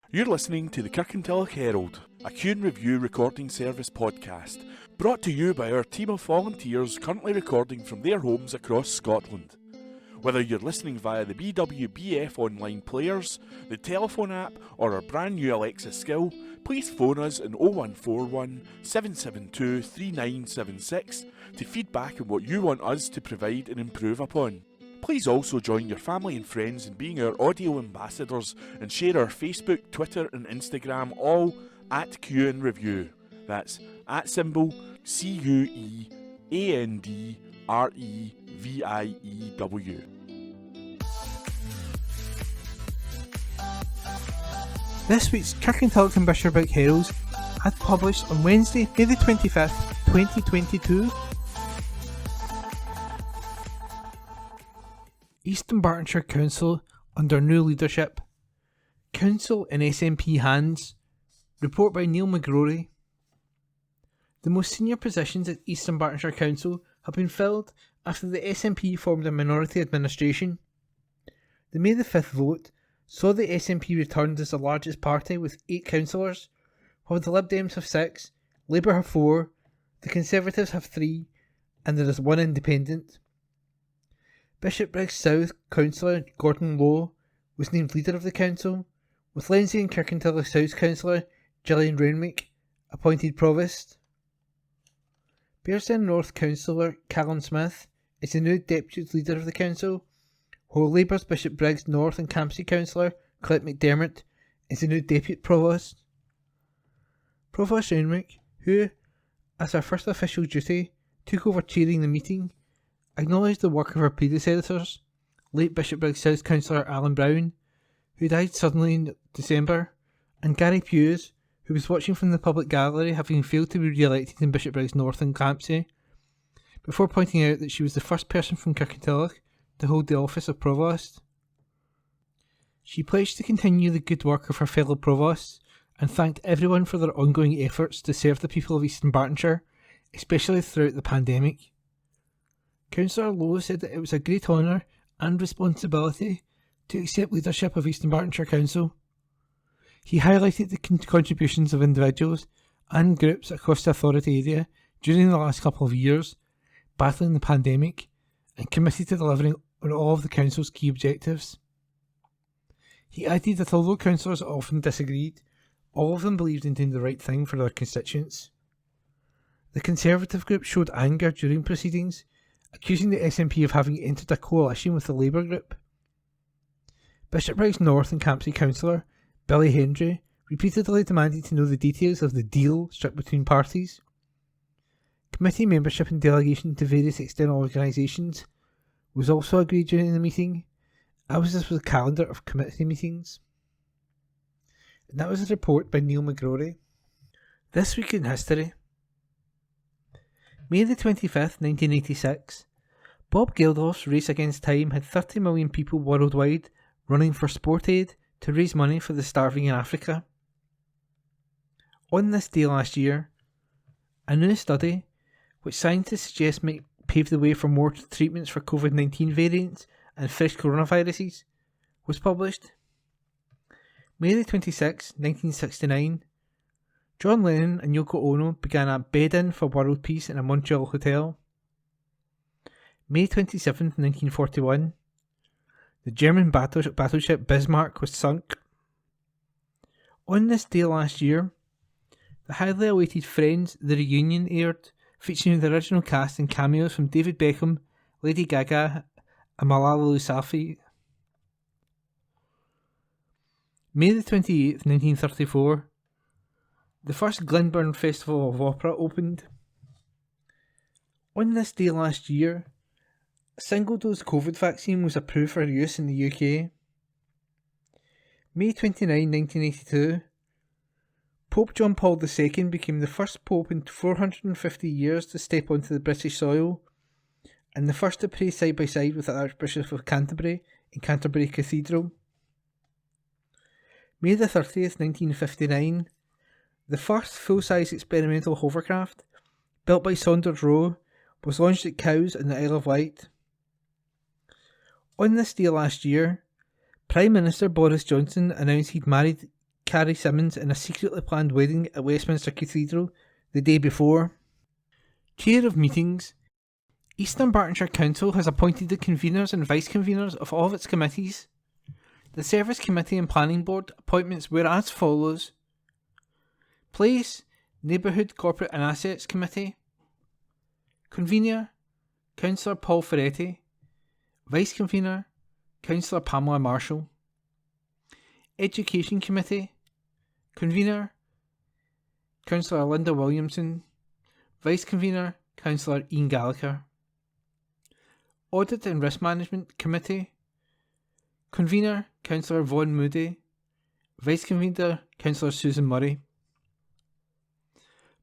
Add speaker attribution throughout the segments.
Speaker 1: You're listening to the Kirkintilloch Herald, a Q&A review recording service podcast, brought to you by our team of volunteers currently recording from their homes across Scotland. Whether you're listening via the BWBF online players, the telephone app, or our brand new Alexa skill, please phone us on 0141 772 3976 to feedback on what you want us to provide and improve upon. Please also join your family and friends in being our audio ambassadors and share our Facebook, Twitter and Instagram all at Q&A Review. That's at symbol CUEANDREVIEW.
Speaker 2: This week's Kirkintilloch and Bishopbriggs Heralds had published on Wednesday, May the 25th, 2022. East Dunbartonshire Council under new leadership. Council in SNP hands. Report by Neil McGrory. The most senior positions at East Dunbartonshire Council have been filled after the SNP formed a minority administration. The May the 5th vote saw the SNP returned as the largest party with 8 councillors, while the Lib Dems have 6, Labour have 4, the Conservatives have 3, and there is 1 independent. Bishopbriggs South councillor Gordon Lowe was named leader of the council, with Lindsay and Kirkintilloch South councillor Gillian Renwick appointed provost. Bearsden North councillor Callum Smith is the new deputy leader of the council, while Labour's Bishopbriggs North and Campsie councillor Clint McDermott is the new deputy provost. Provost Renwick, who, as her first official duty, took over chairing the meeting, acknowledged the work of her predecessors, late Bishopbriggs South councillor Alan Brown, who died suddenly in December, and Gary Hughes, who was watching from the public gallery having failed to be re-elected in Bishopbriggs North and Campsie, before pointing out that she was the first person from Kirkintilloch to hold the office of provost. She pledged to continue the good work of her fellow provosts and thanked everyone for their ongoing efforts to serve the people of East Dunbartonshire, especially throughout the pandemic. Councillor Lowe said that it was a great honour and responsibility to accept leadership of East Dunbartonshire Council. He highlighted the contributions of individuals and groups across the authority area during the last couple of years, battling the pandemic, and committed to delivering on all of the council's key objectives. He added that although councillors often disagreed, all of them believed in doing the right thing for their constituents. The Conservative group showed anger during proceedings, accusing the SNP of having entered a coalition with the Labour group. Bishopbriggs North and Campsie councillor Billy Hendry repeatedly demanded to know the details of the deal struck between parties. Committee membership and delegation to various external organisations was also agreed during the meeting, as was the calendar of committee meetings. And that was a report by Neil McGrory. This week in history. May the 25th, 1986, Bob Geldof's Race Against Time had 30 million people worldwide running for sport aid to raise money for the starving in Africa. On this day last year, a new study, which scientists suggest might pave the way for more treatments for COVID-19 variants and fresh coronaviruses, was published. May the 26th, 1969, John Lennon and Yoko Ono began a bed-in for world peace in a Montreal hotel. May 27th, 1941, the German battleship Bismarck was sunk. On this day last year, the highly awaited Friends The Reunion aired, featuring the original cast and cameos from David Beckham, Lady Gaga and Malala Yousafzai. May the 28th, 1934, the first Glenburn Festival of Opera opened. On this day last year, a single-dose COVID vaccine was approved for use in the UK. May 29, 1982, Pope John Paul II became the first Pope in 450 years to step onto the British soil, and the first to pray side by side with the Archbishop of Canterbury in Canterbury Cathedral. May the 30th, 1959, the first full-size experimental hovercraft, built by Saunders Roe, was launched at Cowes in the Isle of Wight. On this day last year, Prime Minister Boris Johnson announced he'd married Carrie Simmons in a secretly planned wedding at Westminster Cathedral the day before. Chair of Meetings. East Dunbartonshire Council has appointed the conveners and vice-conveners of all of its committees. The Service Committee and Planning Board appointments were as follows. Place, Neighbourhood, Corporate and Assets Committee. Convener, Councillor Paul Ferretti. Vice-Convener, Councillor Pamela Marshall. Education Committee. Convener, Councillor Linda Williamson. Vice-Convener, Councillor Ian Gallagher. Audit and Risk Management Committee. Convener, Councillor Vaughan Moody. Vice-Convener, Councillor Susan Murray.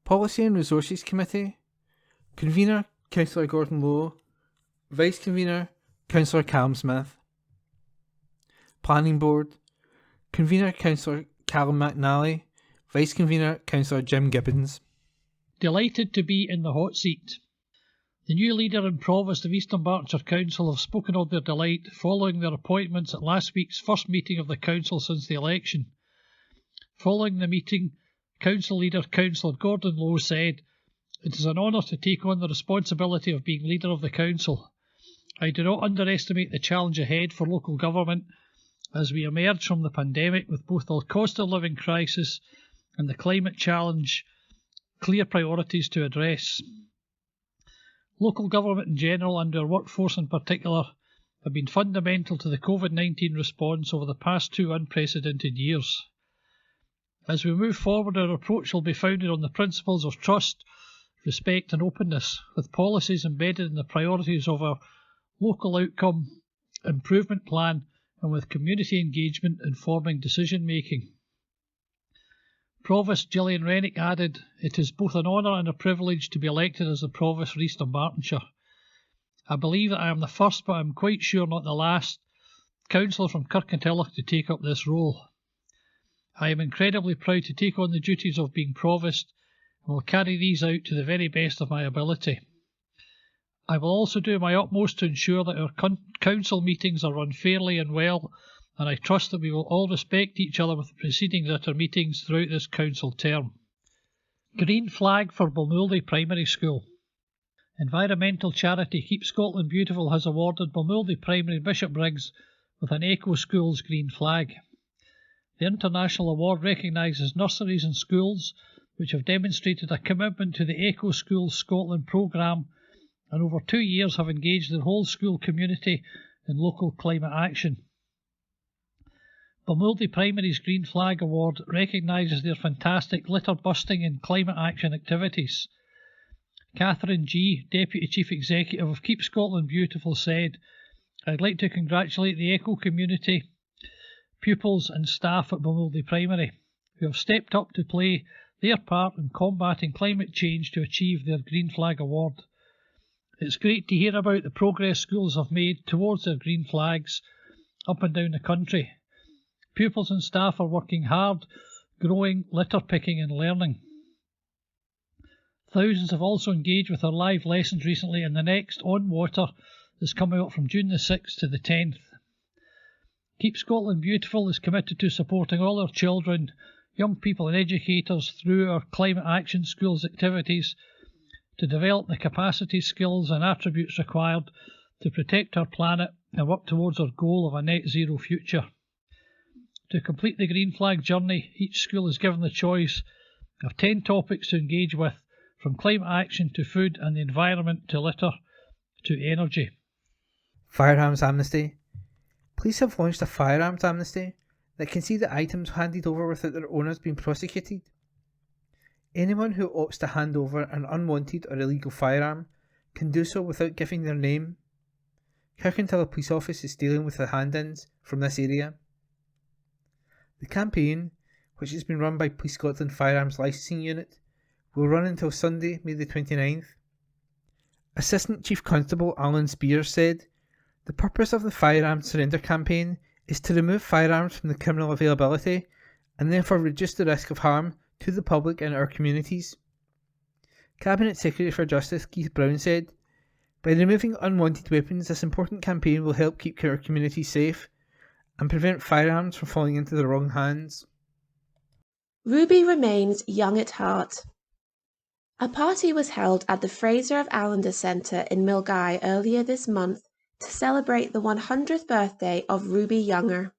Speaker 2: Policy and Resources Committee. Convener, Councillor Gordon Lowe. Vice-Convener, Councillor Callum Smith. Planning Board. Convener, Councillor Callum McNally. Vice-Convener, Councillor Jim Gibbons.
Speaker 3: Delighted to be in the hot seat. The new leader and provost of East Dunbartonshire Council have spoken of their delight following their appointments at last week's first meeting of the council since the election. Following the meeting, council leader Councillor Gordon Lowe said, "It is an honour to take on the responsibility of being leader of the council. I do not underestimate the challenge ahead for local government as we emerge from the pandemic with both the cost of living crisis and the climate challenge clear priorities to address. Local government in general and our workforce in particular have been fundamental to the COVID-19 response over the past 2 unprecedented years. As we move forward, our approach will be founded on the principles of trust, respect and openness, with policies embedded in the priorities of our local outcome improvement plan and with community engagement informing decision making." Provost Gillian Rennick added, "It is both an honour and a privilege to be elected as the Provost for East Dunbartonshire. I believe that I am the first, but I am quite sure not the last, councillor from Kirkintilloch to take up this role. I am incredibly proud to take on the duties of being Provost and will carry these out to the very best of my ability. I will also do my utmost to ensure that our council meetings are run fairly and well, and I trust that we will all respect each other with the proceedings at our meetings throughout this council term." Green flag for Balmooldy Primary School. Environmental charity Keep Scotland Beautiful has awarded Balmooldy Primary Bishopbriggs with an Eco Schools green flag. The international award recognises nurseries and schools which have demonstrated a commitment to the Eco Schools Scotland programme and over 2 years have engaged their whole school community in local climate action. Balmooldy Primary's Green Flag Award recognises their fantastic litter busting and climate action activities. Catherine G., Deputy Chief Executive of Keep Scotland Beautiful, said, "I'd like to congratulate the eco community, pupils and staff at Balmooldy Primary, who have stepped up to play their part in combating climate change to achieve their Green Flag Award. It's great to hear about the progress schools have made towards their green flags up and down the country. Pupils and staff are working hard, growing, litter picking and learning. Thousands have also engaged with our live lessons recently, and the next On Water is coming up from June the 6th to the 10th. Keep Scotland Beautiful is committed to supporting all our children, young people and educators through our Climate Action Schools activities to develop the capacity, skills and attributes required to protect our planet and work towards our goal of a net zero future. To complete the Green Flag journey, each school is given the choice of 10 topics to engage with, from climate action to food and the environment to litter to energy.
Speaker 2: Firearms Amnesty. Police have launched a firearms amnesty that can see the items handed over without their owners being prosecuted. Anyone who opts to hand over an unwanted or illegal firearm can do so without giving their name. Kirkintilloch Police Office is dealing with the hand-ins from this area. The campaign, which has been run by Police Scotland Firearms Licensing Unit, will run until Sunday, May the 29th. Assistant Chief Constable Alan Spears said, "The purpose of the Firearms Surrender campaign is to remove firearms from the criminal availability and therefore reduce the risk of harm to the public and our communities." Cabinet Secretary for Justice Keith Brown said, "By removing unwanted weapons, this important campaign will help keep our communities safe and prevent firearms from falling into the wrong hands."
Speaker 4: Ruby remains young at heart. A party was held at the Fraser of Allender Centre in Milngavie earlier this month to celebrate the 100th birthday of Ruby Younger.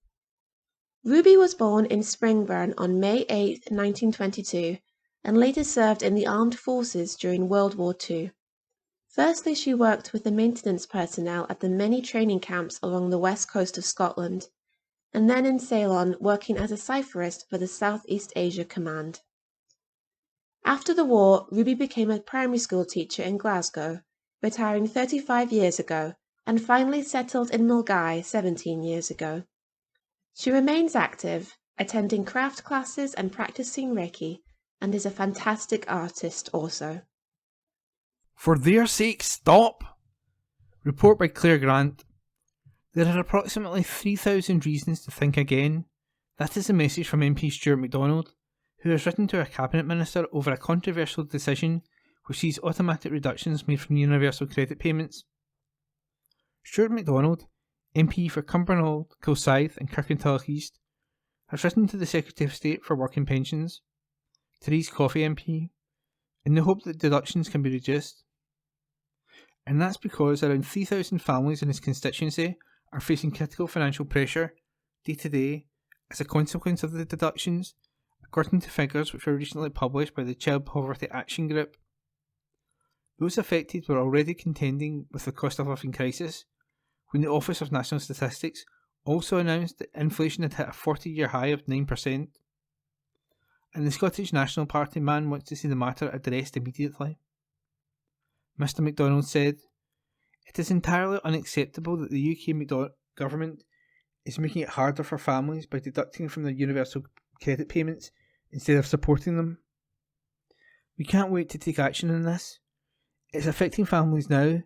Speaker 4: Ruby was born in Springburn on May 8, 1922, and later served in the armed forces during World War II. Firstly, she worked with the maintenance personnel at the many training camps along the west coast of Scotland, and then in Ceylon working as a cipherist for the Southeast Asia Command. After the war, Ruby became a primary school teacher in Glasgow, retiring 35 years ago, and finally settled in Milngavie 17 years ago. She remains active, attending craft classes and practicing Reiki, and is a fantastic artist also.
Speaker 2: For their sake, stop! Report by Claire Grant. There are approximately 3,000 reasons to think again. That is the message from MP Stuart MacDonald, who has written to a Cabinet Minister over a controversial decision which sees automatic reductions made from universal credit payments. Stuart MacDonald, MP for Cumbernauld, Kilsyth and Kirkintilloch East, has written to the Secretary of State for Work and Pensions, Therese Coffey MP, in the hope that deductions can be reduced. And that's because around 3,000 families in his constituency are facing critical financial pressure day to day as a consequence of the deductions, according to figures which were recently published by the Child Poverty Action Group. Those affected were already contending with the cost of living crisis when the Office of National Statistics also announced that inflation had hit a 40-year high of 9%. And the Scottish National Party man wants to see the matter addressed immediately. Mr MacDonald said, "It is entirely unacceptable that the UK government is making it harder for families by deducting from their universal credit payments instead of supporting them. We can't wait to take action on this. It's affecting families now,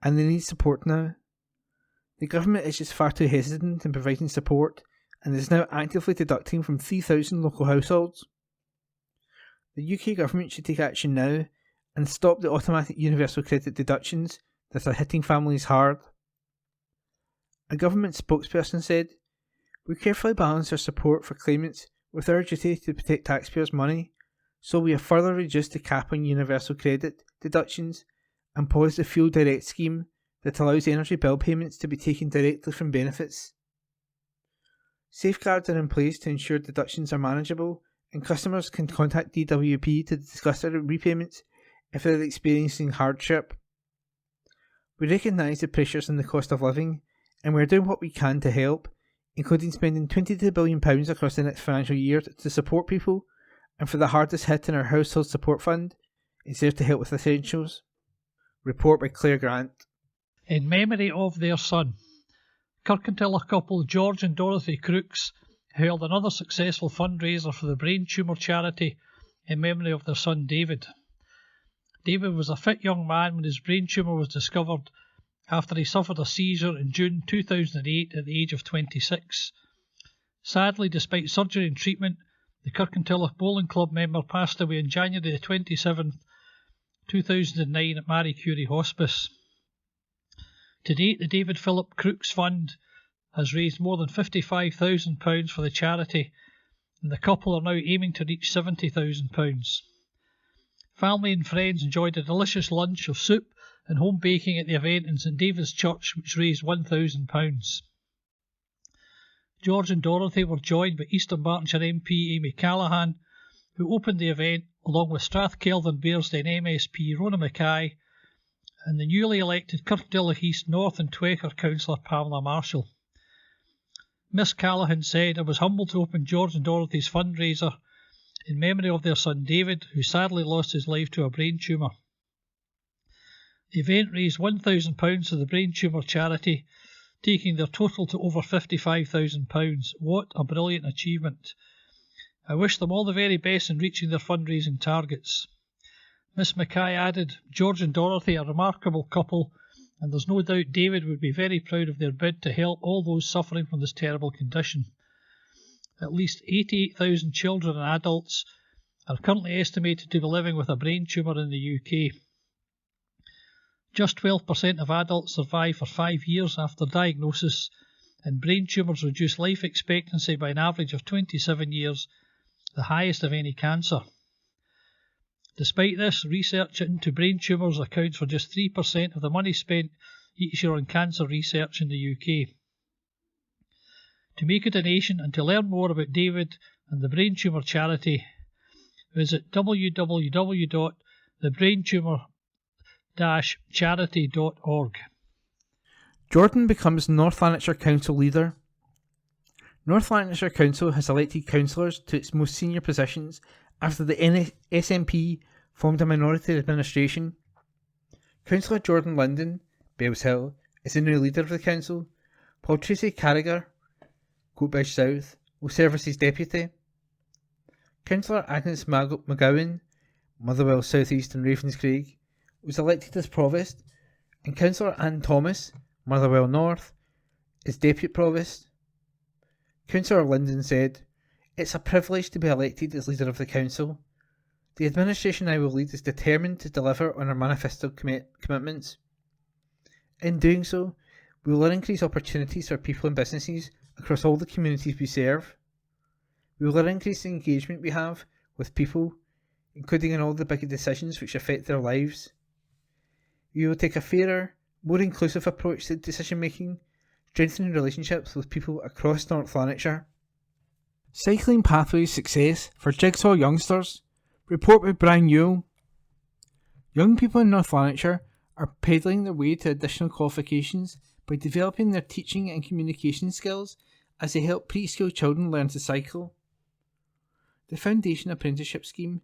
Speaker 2: and they need support now. The government is just far too hesitant in providing support and is now actively deducting from 3,000 local households. The UK government should take action now and stop the automatic universal credit deductions that are hitting families hard." A government spokesperson said, "We carefully balance our support for claimants with our duty to protect taxpayers' money, so we have further reduced the cap on universal credit deductions and paused the Fuel Direct scheme that allows energy bill payments to be taken directly from benefits. Safeguards are in place to ensure deductions are manageable, and customers can contact DWP to discuss their repayments if they are experiencing hardship. We recognise the pressures and the cost of living, and we are doing what we can to help, including spending £22 billion across the next financial year to support people, and for the hardest hit in our Household Support Fund is there to help with essentials." Report by Claire Grant.
Speaker 3: In memory of their son, Kirkintilloch couple George and Dorothy Crooks held another successful fundraiser for the brain tumour charity in memory of their son David. David was a fit young man when his brain tumour was discovered after he suffered a seizure in June 2008 at the age of 26. Sadly, despite surgery and treatment, the Kirkintilloch Bowling Club member passed away on January the 27th, 2009 at Marie Curie Hospice. To date, the David Philip Crooks Fund has raised more than £55,000 for the charity, and the couple are now aiming to reach £70,000. Family and friends enjoyed a delicious lunch of soup and home baking at the event in St David's Church, which raised £1,000. George and Dorothy were joined by East Dunbartonshire MP Amy Callaghan, who opened the event, along with Strathkelvin Bearsden MSP Rona Mackay and the newly elected Kirkintilloch East North and Twecker Councillor Pamela Marshall. Miss Callaghan said, "I was humbled to open George and Dorothy's fundraiser in memory of their son David, who sadly lost his life to a brain tumour. The event raised £1,000 for the brain tumour charity, taking their total to over £55,000. What a brilliant achievement. I wish them all the very best in reaching their fundraising targets." Miss Mackay added, "George and Dorothy are a remarkable couple, and there's no doubt David would be very proud of their bid to help all those suffering from this terrible condition. At least 88,000 children and adults are currently estimated to be living with a brain tumour in the UK. Just 12% of adults survive for 5 years after diagnosis, and brain tumours reduce life expectancy by an average of 27 years the highest of any cancer. Despite this, research into brain tumours accounts for just 3% of the money spent each year on cancer research in the UK. To make a donation and to learn more about David and the Brain Tumour Charity, visit www.thebraintumour-charity.org.
Speaker 2: Jordan becomes North Lanarkshire Council leader. North Lanarkshire Council has elected councillors to its most senior positions after the SNP formed a minority administration. Councillor Jordan Linden, Bells Hill, is the new leader of the council, while Tracy Carragher, Coatbridge South, will serve as his deputy. Councillor Agnes McGowan, Motherwell South East and Ravenscraig, was elected as provost, and Councillor Anne Thomas, Motherwell North, is deputy provost. Councillor Linden said, "It's a privilege to be elected as leader of the council. The administration I will lead is determined to deliver on our manifesto commitments. In doing so, we will increase opportunities for people and businesses across all the communities we serve. We will increase the engagement we have with people, including in all the big decisions which affect their lives. We will take a fairer, more inclusive approach to decision making, strengthening relationships with people across North Lanarkshire." Cycling Pathways Success for Jigsaw Youngsters. Report by Brian Newell. Young people in North Lanarkshire are pedalling their way to additional qualifications by developing their teaching and communication skills as they help preschool children learn to cycle. The Foundation Apprenticeship Scheme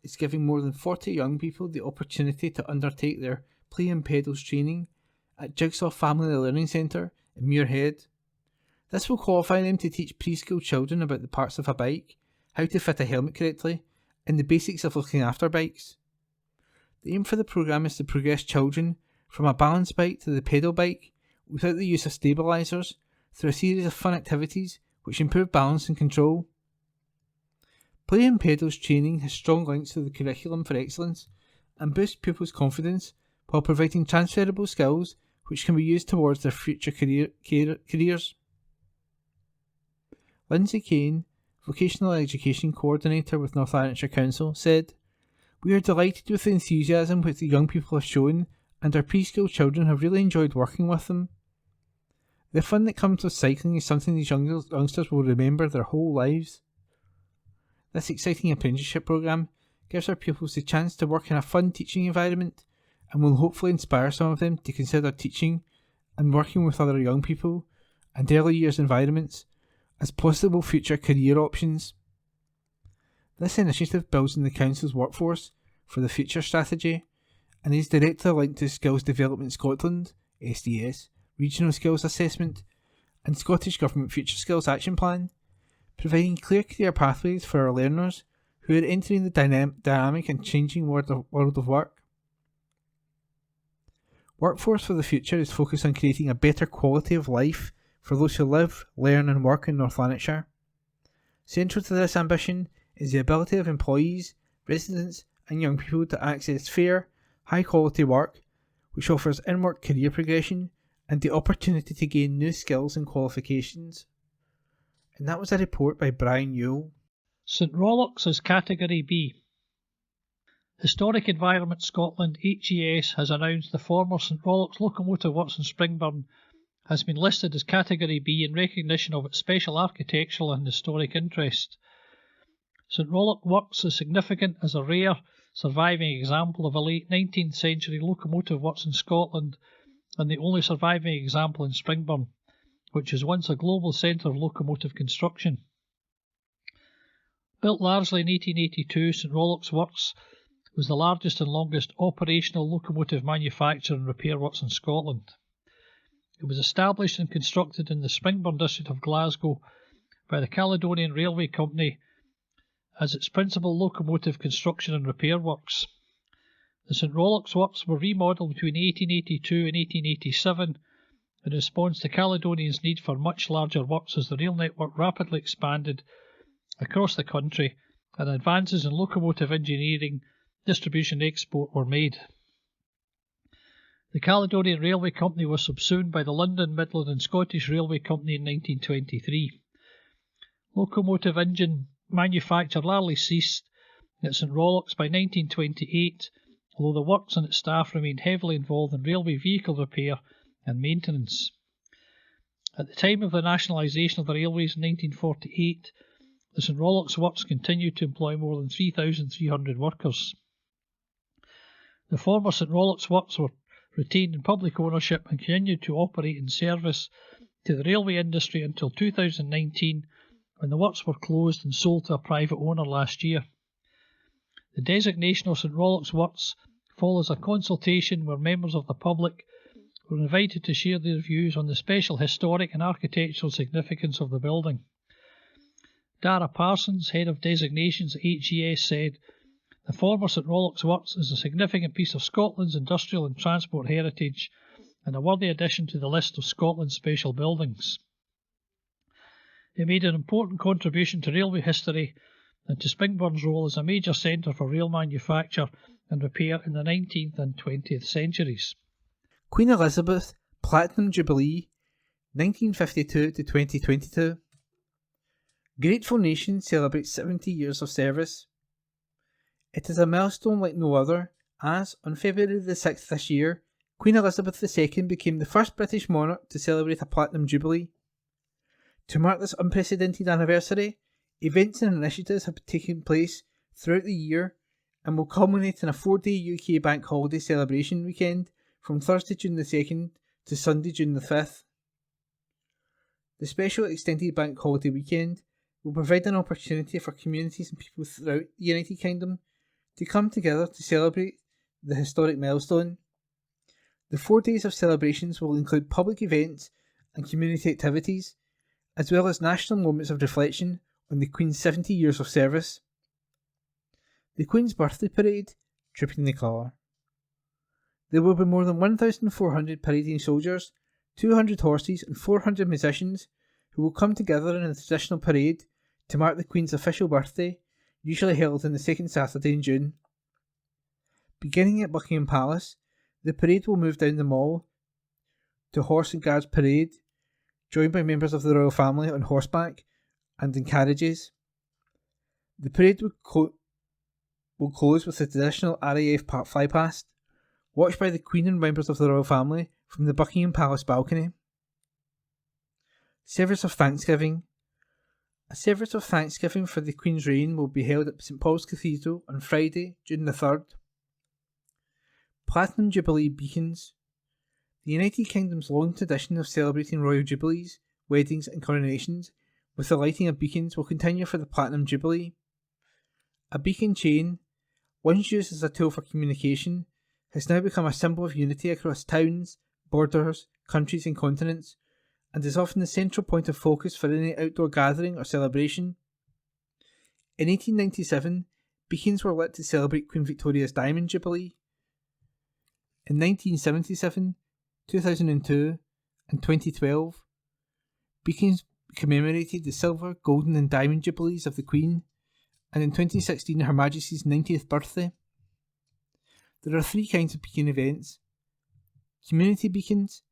Speaker 2: is giving more than 40 young people the opportunity to undertake their Play and Pedals training at Jigsaw Family Learning Centre in Muirhead. This will qualify them to teach preschool children about the parts of a bike, how to fit a helmet correctly, and the basics of looking after bikes. The aim for the programme is to progress children from a balance bike to the pedal bike without the use of stabilisers through a series of fun activities which improve balance and control. Play and Pedals training has strong links to the curriculum for excellence and boosts pupils' confidence while providing transferable skills which can be used towards their future careers. Lindsay Kane, Vocational Education Coordinator with North Lanarkshire Council, said, "We are delighted with the enthusiasm which the young people have shown, and our preschool children have really enjoyed working with them. The fun that comes with cycling is something these youngsters will remember their whole lives. This exciting apprenticeship programme gives our pupils the chance to work in a fun teaching environment and will hopefully inspire some of them to consider teaching and working with other young people and early years environments as possible future career options." This initiative builds on the Council's workforce for the future strategy and is directly linked to Skills Development Scotland, SDS, Regional Skills Assessment and Scottish Government Future Skills Action Plan, providing clear career pathways for our learners who are entering the dynamic and changing world of work. Workforce for the Future is focused on creating a better quality of life for those who live, learn and work in North Lanarkshire. Central to this ambition is the ability of employees, residents and young people to access fair, high quality work which offers in-work career progression and the opportunity to gain new skills and qualifications. And that was a report by Brian Newell.
Speaker 3: St Rollox is Category B. Historic Environment Scotland HES has announced the former St Rollox Locomotive Works in Springburn has been listed as Category B in recognition of its special architectural and historic interest. St Rollox Works is significant as a rare surviving example of a late 19th century locomotive works in Scotland and the only surviving example in Springburn, which was once a global centre of locomotive construction. Built largely in 1882, St Rollox Works was the largest and longest operational locomotive manufacture and repair works in Scotland. It was established and constructed in the Springburn district of Glasgow by the Caledonian Railway Company as its principal locomotive construction and repair works. The St Rollox Works were remodelled between 1882 and 1887 in response to Caledonians' need for much larger works as the rail network rapidly expanded across the country and advances in locomotive engineering, distribution and export were made. The Caledonian Railway Company was subsumed by the London, Midland and Scottish Railway Company in 1923. Locomotive engine manufacture largely ceased at St Rollox by 1928, although the works and its staff remained heavily involved in railway vehicle repair and maintenance. At the time of the nationalisation of the railways in 1948, the St Rollox works continued to employ more than 3,300 workers. The former St Rollox works were retained in public ownership and continued to operate in service to the railway industry until 2019, when the works were closed and sold to a private owner last year. The designation of St Rollox Works follows a consultation where members of the public were invited to share their views on the special historic and architectural significance of the building. Dara Parsons, head of designations at HES, said, "The former St Rollox Works is a significant piece of Scotland's industrial and transport heritage and a worthy addition to the list of Scotland's special buildings. It made an important contribution to railway history and to Spingburn's role as a major centre for rail manufacture and repair in the 19th and 20th centuries."
Speaker 2: Queen Elizabeth Platinum Jubilee 1952 to 2022. Grateful Nation celebrates 70 years of service. It is a milestone like no other, as, on February the 6th this year, Queen Elizabeth II became the first British monarch to celebrate a Platinum Jubilee. To mark this unprecedented anniversary, events and initiatives have taken place throughout the year and will culminate in a 4-day UK bank holiday celebration weekend from Thursday, June the 2nd to Sunday, June the 5th. The special extended bank holiday weekend will provide an opportunity for communities and people throughout the United Kingdom to come together to celebrate the historic milestone. The 4 days of celebrations will include public events and community activities, as well as national moments of reflection on the Queen's 70 years of service. The Queen's Birthday Parade, Trooping the Colour. There will be more than 1,400 parading soldiers, 200 horses and 400 musicians who will come together in a traditional parade to mark the Queen's official birthday, usually held on the second Saturday in June. Beginning at Buckingham Palace, the parade will move down the Mall to Horse and Guards Parade, joined by members of the royal family on horseback and in carriages. The parade will close with the traditional RAF flypast, watched by the Queen and members of the royal family from the Buckingham Palace balcony. Service of Thanksgiving. A service of thanksgiving for the Queen's reign will be held at St Paul's Cathedral on Friday, June the 3rd. Platinum Jubilee Beacons. The United Kingdom's long tradition of celebrating royal jubilees, weddings and coronations with the lighting of beacons will continue for the Platinum Jubilee. A beacon chain, once used as a tool for communication, has now become a symbol of unity across towns, borders, countries and continents, and is often the central point of focus for any outdoor gathering or celebration. In 1897, beacons were lit to celebrate Queen Victoria's Diamond Jubilee. In 1977, 2002 and 2012, beacons commemorated the Silver, Golden and Diamond Jubilees of the Queen, and in 2016 Her Majesty's 90th birthday. There are 3 kinds of beacon events. Community beacons.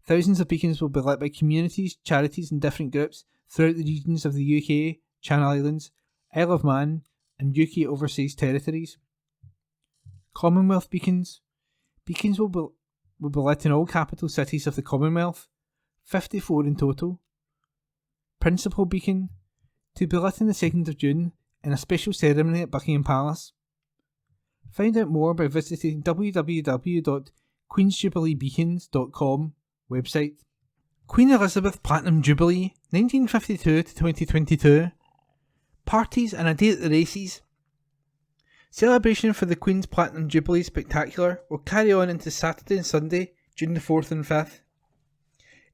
Speaker 2: Thousands of beacons will be lit by communities, charities and different groups throughout the regions of the UK, Channel Islands, Isle of Man and UK overseas territories. Commonwealth beacons. Beacons will be lit in all capital cities of the Commonwealth, 54 in total. Principal beacon, to be lit on the 2nd of June in a special ceremony at Buckingham Palace. Find out more by visiting www.queensjubileebeacons.com website. Queen Elizabeth Platinum Jubilee 1952 to 2022. Parties and a day at the races. Celebration for the Queen's Platinum Jubilee Spectacular will carry on into Saturday and Sunday, June the 4th and 5th.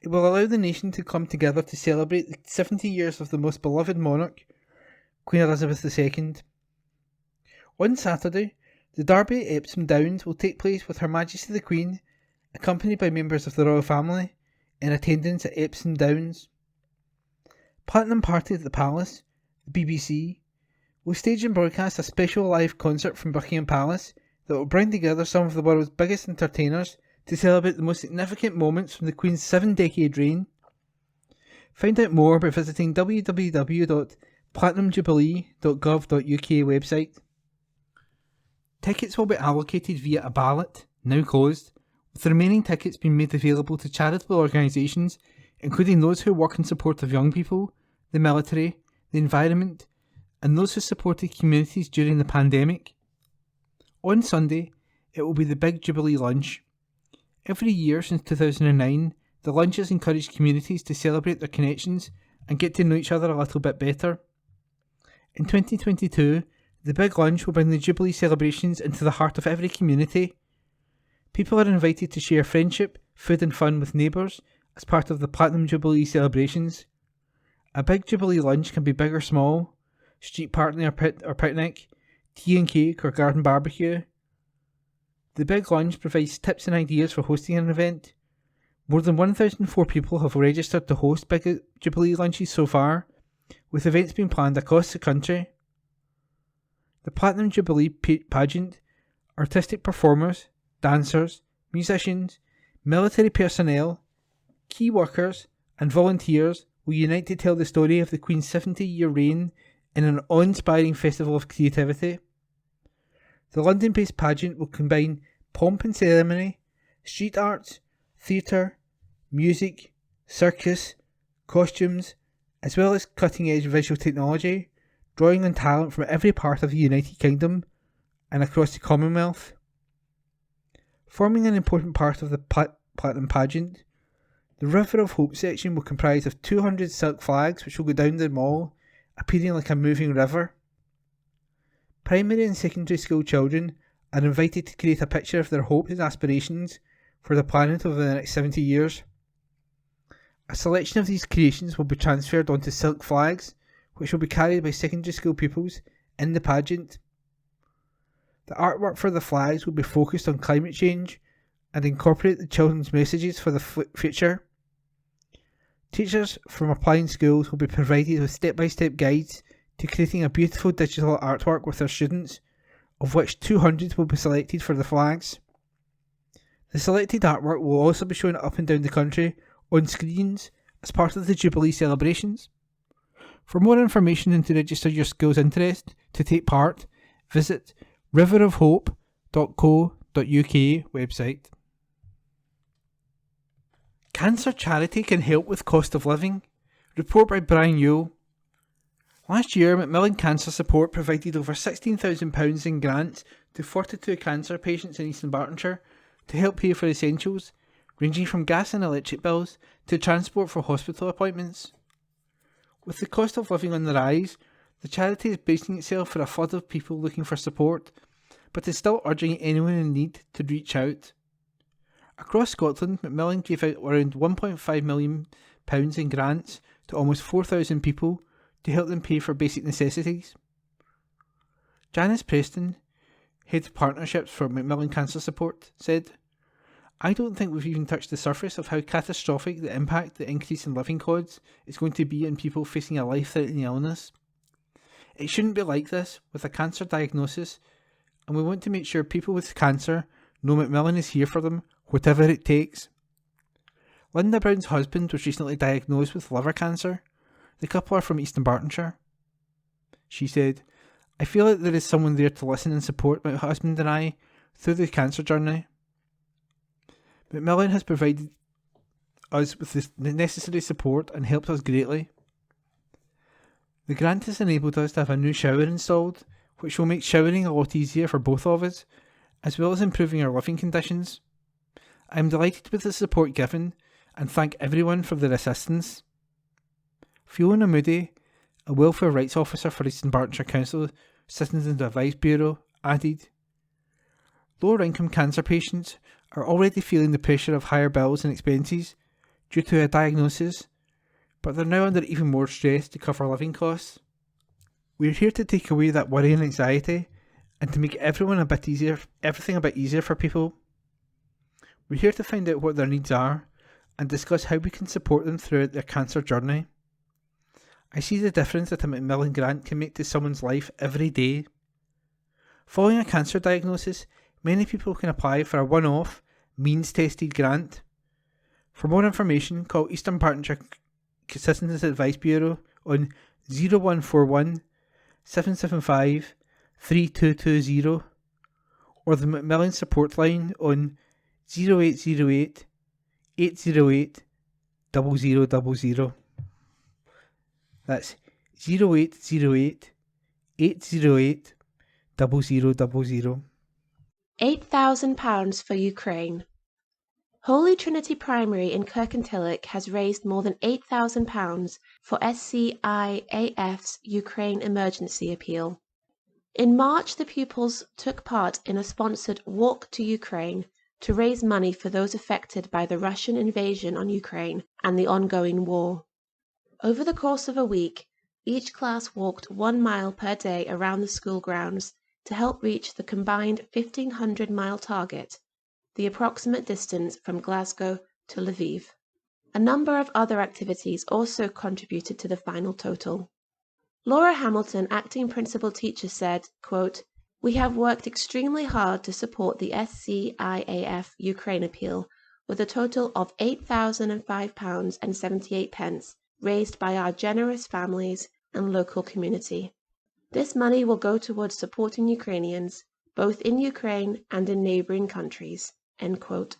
Speaker 2: It will allow the nation to come together to celebrate the 70 years of the most beloved monarch, Queen Elizabeth II. On Saturday, the Derby at Epsom Downs will take place with Her Majesty the Queen, accompanied by members of the royal family, in attendance at Epsom Downs. Platinum Party at the Palace, the BBC, will stage and broadcast a special live concert from Buckingham Palace that will bring together some of the world's biggest entertainers to celebrate the most significant moments from the Queen's 7-decade reign. Find out more by visiting www.platinum.co.uk. platinumjubilee.gov.uk website. Tickets will be allocated via a ballot, now closed, with the remaining tickets being made available to charitable organisations, including those who work in support of young people, the military, the environment, and those who supported communities during the pandemic. On Sunday, it will be the Big Jubilee Lunch. Every year since 2009, the lunch has encouraged communities to celebrate their connections and get to know each other a little bit better. In 2022, the Big Lunch will bring the Jubilee celebrations into the heart of every community. People are invited to share friendship, food and fun with neighbours as part of the Platinum Jubilee celebrations. A Big Jubilee Lunch can be big or small, street party or picnic, tea and cake or garden barbecue. The Big Lunch provides tips and ideas for hosting an event. More than 1,004 people have registered to host Big Jubilee Lunches so far, with events being planned across the country. The Platinum Jubilee pageant, artistic performers, dancers, musicians, military personnel, key workers and volunteers will unite to tell the story of the Queen's 70-year reign in an awe-inspiring festival of creativity. The London-based pageant will combine pomp and ceremony, street arts, theatre, music, circus, costumes, as well as cutting-edge visual technology, drawing on talent from every part of the United Kingdom and across the Commonwealth. Forming an important part of the Platinum pageant, the River of Hope section will comprise of 200 silk flags which will go down the mall, appearing like a moving river. Primary and secondary school children are invited to create a picture of their hopes and aspirations for the planet over the next 70 years. A selection of these creations will be transferred onto silk flags, which will be carried by secondary school pupils in the pageant. The artwork for the flags will be focused on climate change and incorporate the children's messages for the future. Teachers from applying schools will be provided with step-by-step guides to creating a beautiful digital artwork with their students, of which 200 will be selected for the flags. The selected artwork will also be shown up and down the country on screens as part of the Jubilee celebrations. For more information and to register your school's interest to take part, visit riverofhope.co.uk website. Cancer charity can help with cost of living. Report by Brian Yule. Last year, Macmillan Cancer Support provided over £16,000 in grants to 42 cancer patients in East Dunbartonshire to help pay for essentials, ranging from gas and electric bills to transport for hospital appointments. With the cost of living on the rise, the charity is bracing itself for a flood of people looking for support, but is still urging anyone in need to reach out. Across Scotland, Macmillan gave out around £1.5 million in grants to almost 4,000 people to help them pay for basic necessities. Janice Preston, Head of Partnerships for Macmillan Cancer Support, said, "I don't think we've even touched the surface of how catastrophic the impact the increase in living costs is going to be on people facing a life-threatening illness. It shouldn't be like this with a cancer diagnosis, and we want to make sure people with cancer know Macmillan is here for them, whatever it takes." Linda Brown's husband was recently diagnosed with liver cancer. The couple are from East Dunbartonshire. She said, "I feel like there is someone there to listen and support my husband and I through the cancer journey. Macmillan has provided us with the necessary support and helped us greatly. The grant has enabled us to have a new shower installed, which will make showering a lot easier for both of us, as well as improving our living conditions. I am delighted with the support given and thank everyone for their assistance." Fiona Moody, a welfare rights officer for East Dunbartonshire Council Citizens Advice Bureau, added, "Lower income cancer patients are already feeling the pressure of higher bills and expenses due to a diagnosis, but they're now under even more stress to cover living costs. We're here to take away that worry and anxiety and to make everything a bit easier for people. We're here to find out what their needs are and discuss how we can support them throughout their cancer journey. I see the difference that a Macmillan grant can make to someone's life every day. Following a cancer diagnosis, many people can apply for a one-off, means-tested grant. For more information, call East Dunbartonshire Citizens Advice Bureau on 0141 775 3220 or the Macmillan support line on 0808 808 0000. That's 0808 808 0000.
Speaker 4: £8,000 for Ukraine. Holy Trinity Primary in Kirkintilloch has raised more than £8,000 for SCIAF's Ukraine emergency appeal. In March, the pupils took part in a sponsored Walk to Ukraine to raise money for those affected by the Russian invasion on Ukraine and the ongoing war. Over the course of a week, each class walked 1 mile per day around the school grounds to help reach the combined 1,500-mile target, the approximate distance from Glasgow to Lviv. A number of other activities also contributed to the final total. Laura Hamilton, acting principal teacher, said, quote, "We have worked extremely hard to support the SCIAF Ukraine appeal with a total of £8,005.78 raised by our generous families and local community. This money will go towards supporting Ukrainians, both in Ukraine and in neighbouring countries." End quote.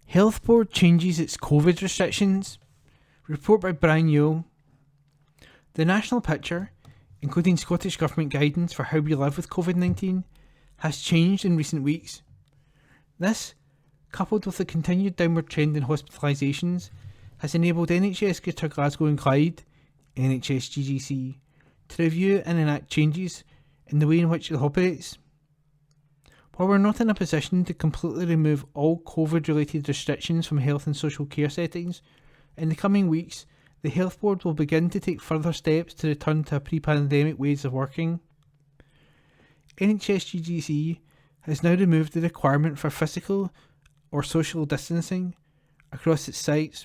Speaker 2: Health Board changes its COVID restrictions. Report by Brian Yule. The national picture, including Scottish Government guidance for how we live with COVID-19, has changed in recent weeks. This, coupled with the continued downward trend in hospitalisations, has enabled NHS Greater Glasgow and Clyde, NHS GGC, to review and enact changes in the way in which it operates. While we're not in a position to completely remove all COVID-related restrictions from health and social care settings, in the coming weeks, the Health Board will begin to take further steps to return to pre-pandemic ways of working. NHS GGC has now removed the requirement for physical or social distancing across its sites.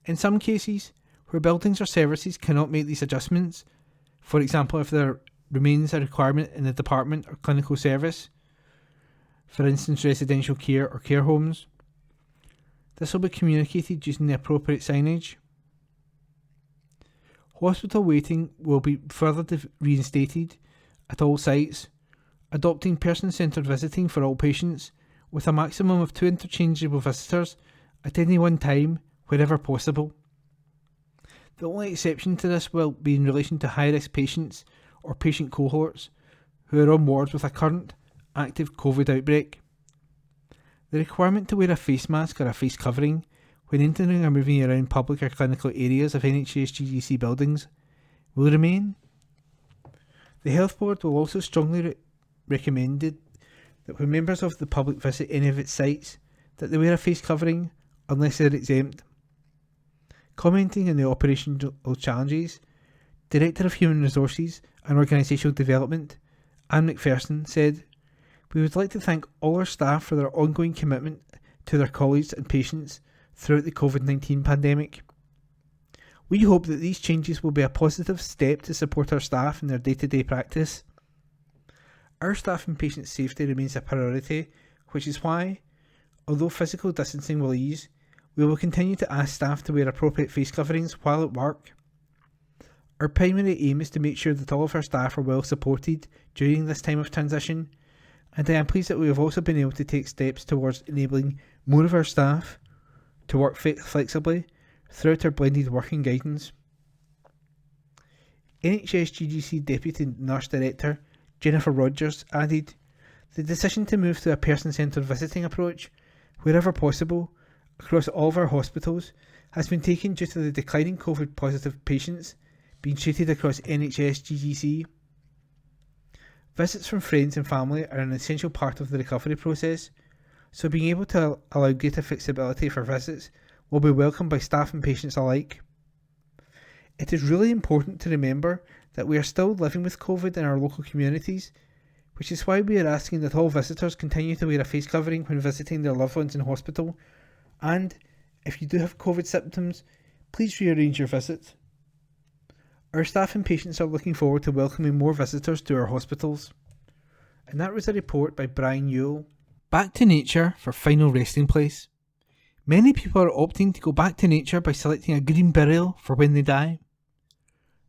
Speaker 2: In some cases, where buildings or services cannot make these adjustments, for example if there remains a requirement in the department or clinical service, for instance residential care or care homes, this will be communicated using the appropriate signage. Hospital waiting will be further reinstated at all sites, adopting person-centred visiting for all patients, with a maximum of 2 interchangeable visitors at any one time, wherever possible. The only exception to this will be in relation to high-risk patients or patient cohorts who are on wards with a current active COVID outbreak. The requirement to wear a face mask or a face covering when entering or moving around public or clinical areas of NHS GGC buildings will remain. The Health Board will also strongly recommend that when members of the public visit any of its sites, that they wear a face covering unless they are exempt. Commenting on the operational challenges, Director of Human Resources and Organisational Development, Anne McPherson, said, "We would like to thank all our staff for their ongoing commitment to their colleagues and patients throughout the COVID-19 pandemic. We hope that these changes will be a positive step to support our staff in their day-to-day practice. Our staff and patient safety remains a priority, which is why, although physical distancing will ease, we will continue to ask staff to wear appropriate face coverings while at work. Our primary aim is to make sure that all of our staff are well supported during this time of transition, and I am pleased that we have also been able to take steps towards enabling more of our staff to work flexibly throughout our blended working guidance." NHS GGC Deputy Nurse Director Jennifer Rogers added, "The decision to move to a person-centred visiting approach, wherever possible, across all of our hospitals has been taken due to the declining COVID positive patients being treated across NHS GGC. Visits from friends and family are an essential part of the recovery process, so being able to allow greater flexibility for visits will be welcomed by staff and patients alike. It is really important to remember that we are still living with COVID in our local communities, which is why we are asking that all visitors continue to wear a face covering when visiting their loved ones in hospital, and if you do have COVID symptoms, please rearrange your visit. Our staff and patients are looking forward to welcoming more visitors to our hospitals." And that was a report by Brian Yule. Back to nature for final resting place. Many people are opting to go back to nature by selecting a green burial for when they die.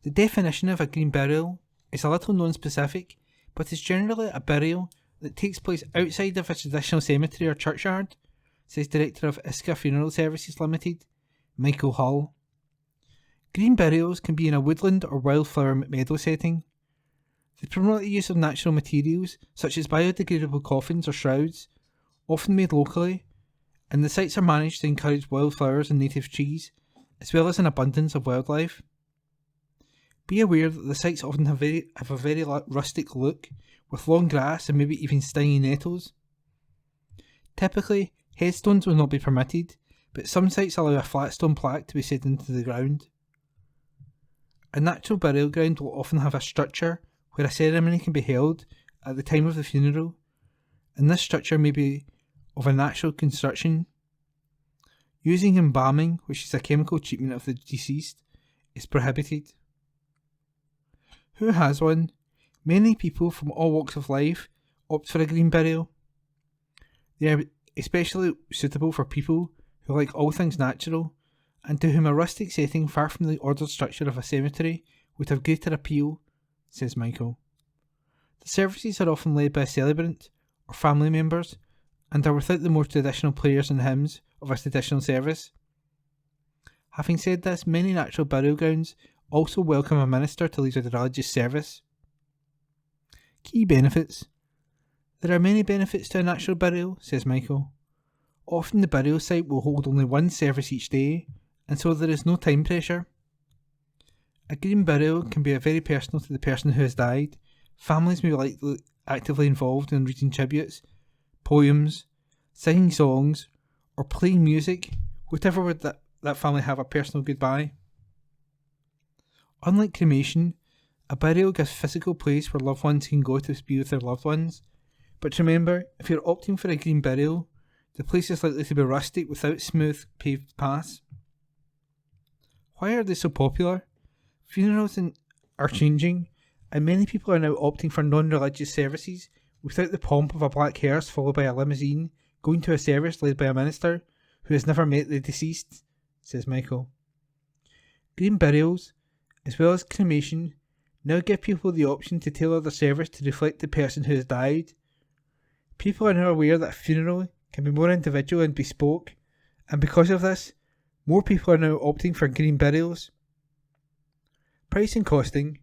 Speaker 2: The definition of a green burial is a little non-specific, but is generally a burial that takes place outside of a traditional cemetery or churchyard, says Director of Iska Funeral Services Limited, Michael Hull. Green burials can be in a woodland or wildflower meadow setting. They promote the use of natural materials such as biodegradable coffins or shrouds, often made locally, and the sites are managed to encourage wildflowers and native trees, as well as an abundance of wildlife. Be aware that the sites often have a very rustic look, with long grass and maybe even stinging nettles. Typically, headstones will not be permitted, but some sites allow a flat stone plaque to be set into the ground. A natural burial ground will often have a structure where a ceremony can be held at the time of the funeral, and this structure may be of a natural construction. Using embalming, which is a chemical treatment of the deceased, is prohibited. Who has one? Many people from all walks of life opt for a green burial. They are especially suitable for people who like all things natural, and to whom a rustic setting far from the ordered structure of a cemetery would have greater appeal, says Michael. The services are often led by a celebrant or family members, and are without the more traditional prayers and hymns of a traditional service. Having said this, many natural burial grounds also welcome a minister to lead a religious service. Key benefits. There are many benefits to a natural burial, says Michael. Often the burial site will hold only one service each day, and so there is no time pressure. A green burial can be very personal to the person who has died. Families may be likely actively involved in reading tributes, poems, singing songs, or playing music, whatever would that family have a personal goodbye. Unlike cremation, a burial gives a physical place where loved ones can go to be with their loved ones. But remember, if you're opting for a green burial, the place is likely to be rustic without smooth paved paths. Why are they so popular? Funerals are changing, and many people are now opting for non-religious services without the pomp of a black hearse followed by a limousine going to a service led by a minister who has never met the deceased, says Michael. Green burials, as well as cremation, now give people the option to tailor their service to reflect the person who has died. People are now aware that a funeral can be more individual and bespoke, and because of this, more people are now opting for green burials. Price and costing.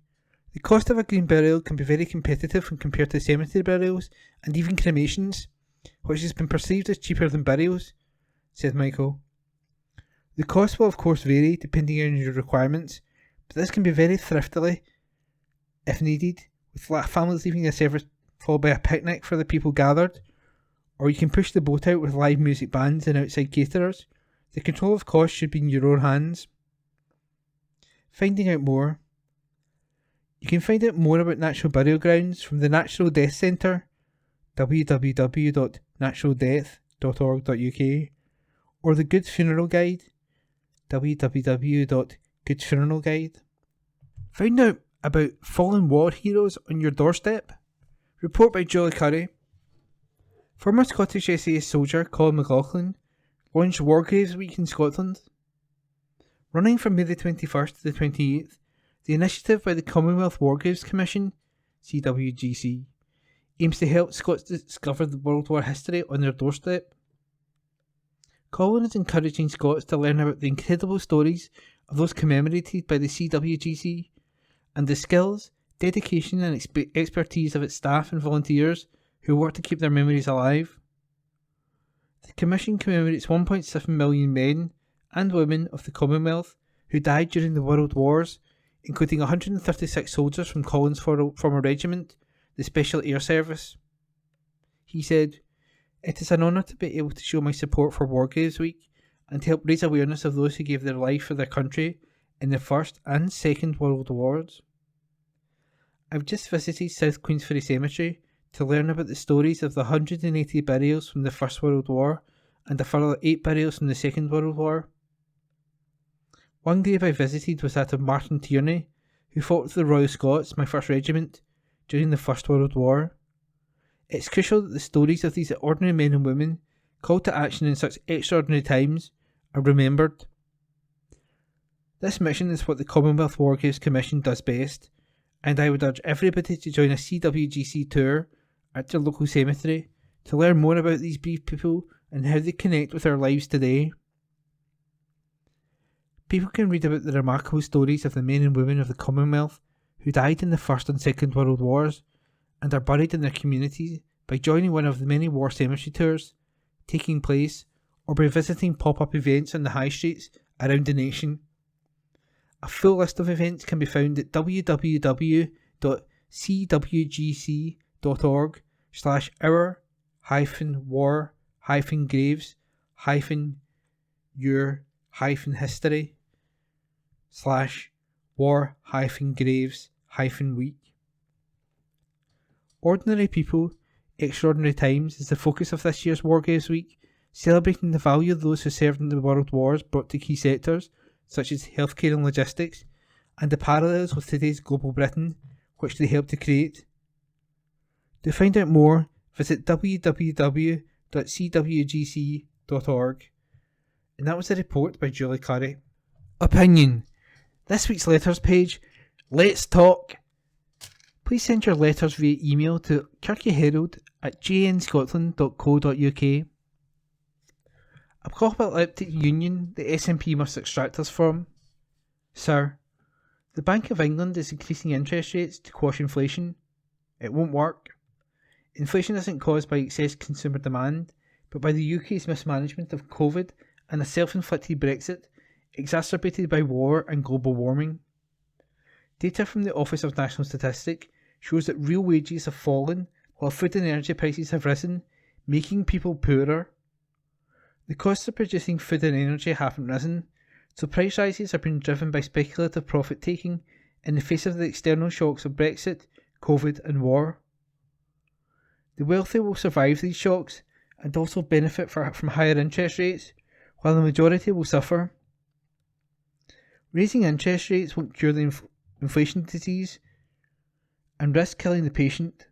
Speaker 2: The cost of a green burial can be very competitive when compared to cemetery burials and even cremations, which has been perceived as cheaper than burials, said Michael. The cost will of course vary depending on your requirements, but this can be very thriftily if needed, with families leaving a service followed by a picnic for the people gathered, or you can push the boat out with live music bands and outside caterers. The control of cost should be in your own hands. Finding out more. You can find out more about natural burial grounds from the Natural Death Centre, www.naturaldeath.org.uk, or the Good Funeral Guide, www.goodfuneralguide. Find out about fallen war heroes on your doorstep. Report by Julie Curry. Former Scottish SAS soldier Colin McLaughlin launched War Graves Week in Scotland. Running from May the 21st to the 28th, the initiative by the Commonwealth War Graves Commission, CWGC, aims to help Scots discover the World War history on their doorstep. Colin is encouraging Scots to learn about the incredible stories of those commemorated by the CWGC and the skills, dedication and expertise of its staff and volunteers who work to keep their memories alive. The Commission commemorates 1.7 million men and women of the Commonwealth who died during the World Wars, including 136 soldiers from Colin's former regiment, the Special Air Service. He said, "It is an honour to be able to show my support for War Graves Week and to help raise awareness of those who gave their life for their country in the First and Second World Wars. I've just visited South Queensferry Cemetery to learn about the stories of the 180 burials from the First World War and a further 8 burials from the Second World War. One grave I visited was that of Martin Tierney, who fought with the Royal Scots, my first regiment, during the First World War. It's crucial that the stories of these ordinary men and women, called to action in such extraordinary times, are remembered. This mission is what the Commonwealth War Graves Commission does best, and I would urge everybody to join a CWGC tour at their local cemetery to learn more about these brave people and how they connect with our lives today. People can read about the remarkable stories of the men and women of the Commonwealth who died in the First and Second World Wars and are buried in their communities by joining one of the many war cemetery tours taking place, or by visiting pop-up events on the high streets around the nation. A full list of events can be found at www.cwgc.org/our-war-graves-war-graves-week. Ordinary People, Extraordinary Times is the focus of this year's War Graves Week, celebrating the value of those who served in the world wars brought to key sectors such as healthcare and logistics, and the parallels with today's global Britain, which they helped to create. To find out more, visit www.cwgc.org. And that was a report by Julie Curry. Opinion. This week's letters page, Let's Talk. Please send your letters via email to kirkyherald@jnscotland.co.uk. Apocalyptic union the SNP must extract us from. Sir, the Bank of England is increasing interest rates to quash inflation. It won't work. Inflation isn't caused by excess consumer demand, but by the UK's mismanagement of COVID and a self-inflicted Brexit, exacerbated by war and global warming. Data from the Office of National Statistics shows that real wages have fallen while food and energy prices have risen, making people poorer. The costs of producing food and energy haven't risen, so price rises are being driven by speculative profit-taking in the face of the external shocks of Brexit, COVID and war. The wealthy will survive these shocks and also benefit from higher interest rates, while the majority will suffer. Raising interest rates won't cure the inflation disease and risk killing the patient.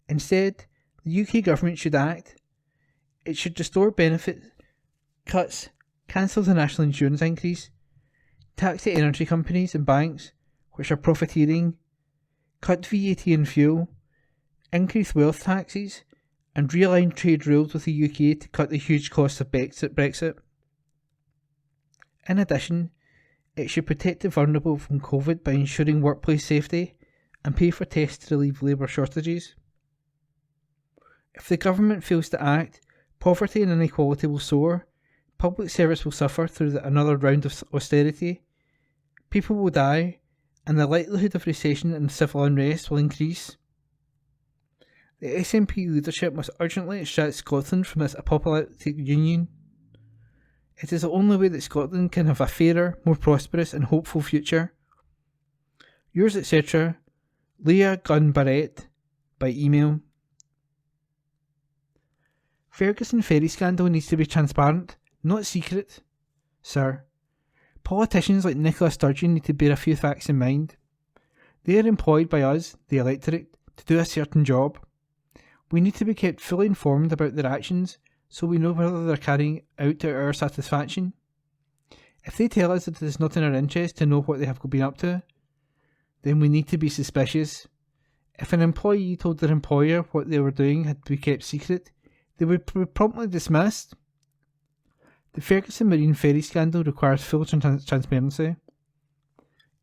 Speaker 2: Instead, the UK government should act. It should restore benefit cuts, cancel the national insurance increase, tax the energy companies and banks, which are profiteering, cut VAT and fuel, increase wealth taxes, and realign trade rules with the UK to cut the huge costs of Brexit. In addition, it should protect the vulnerable from COVID by ensuring workplace safety and pay for tests to relieve labour shortages. If the government fails to act, poverty and inequality will soar, public service will suffer through another round of austerity, people will die, and the likelihood of recession and civil unrest will increase. The SNP leadership must urgently extract Scotland from this apocalyptic union. It is the only way that Scotland can have a fairer, more prosperous and hopeful future. Yours, etc., Leah Gunn Barrett, by email. Ferguson ferry scandal needs to be transparent, not secret. Sir, politicians like Nicola Sturgeon need to bear a few facts in mind. They are employed by us, the electorate, to do a certain job. We need to be kept fully informed about their actions so we know whether they're carrying out to our satisfaction. If they tell us that it is not in our interest to know what they have been up to, then we need to be suspicious. If an employee told their employer what they were doing had to be kept secret, they would be promptly dismissed. The Ferguson Marine Ferry scandal requires full transparency.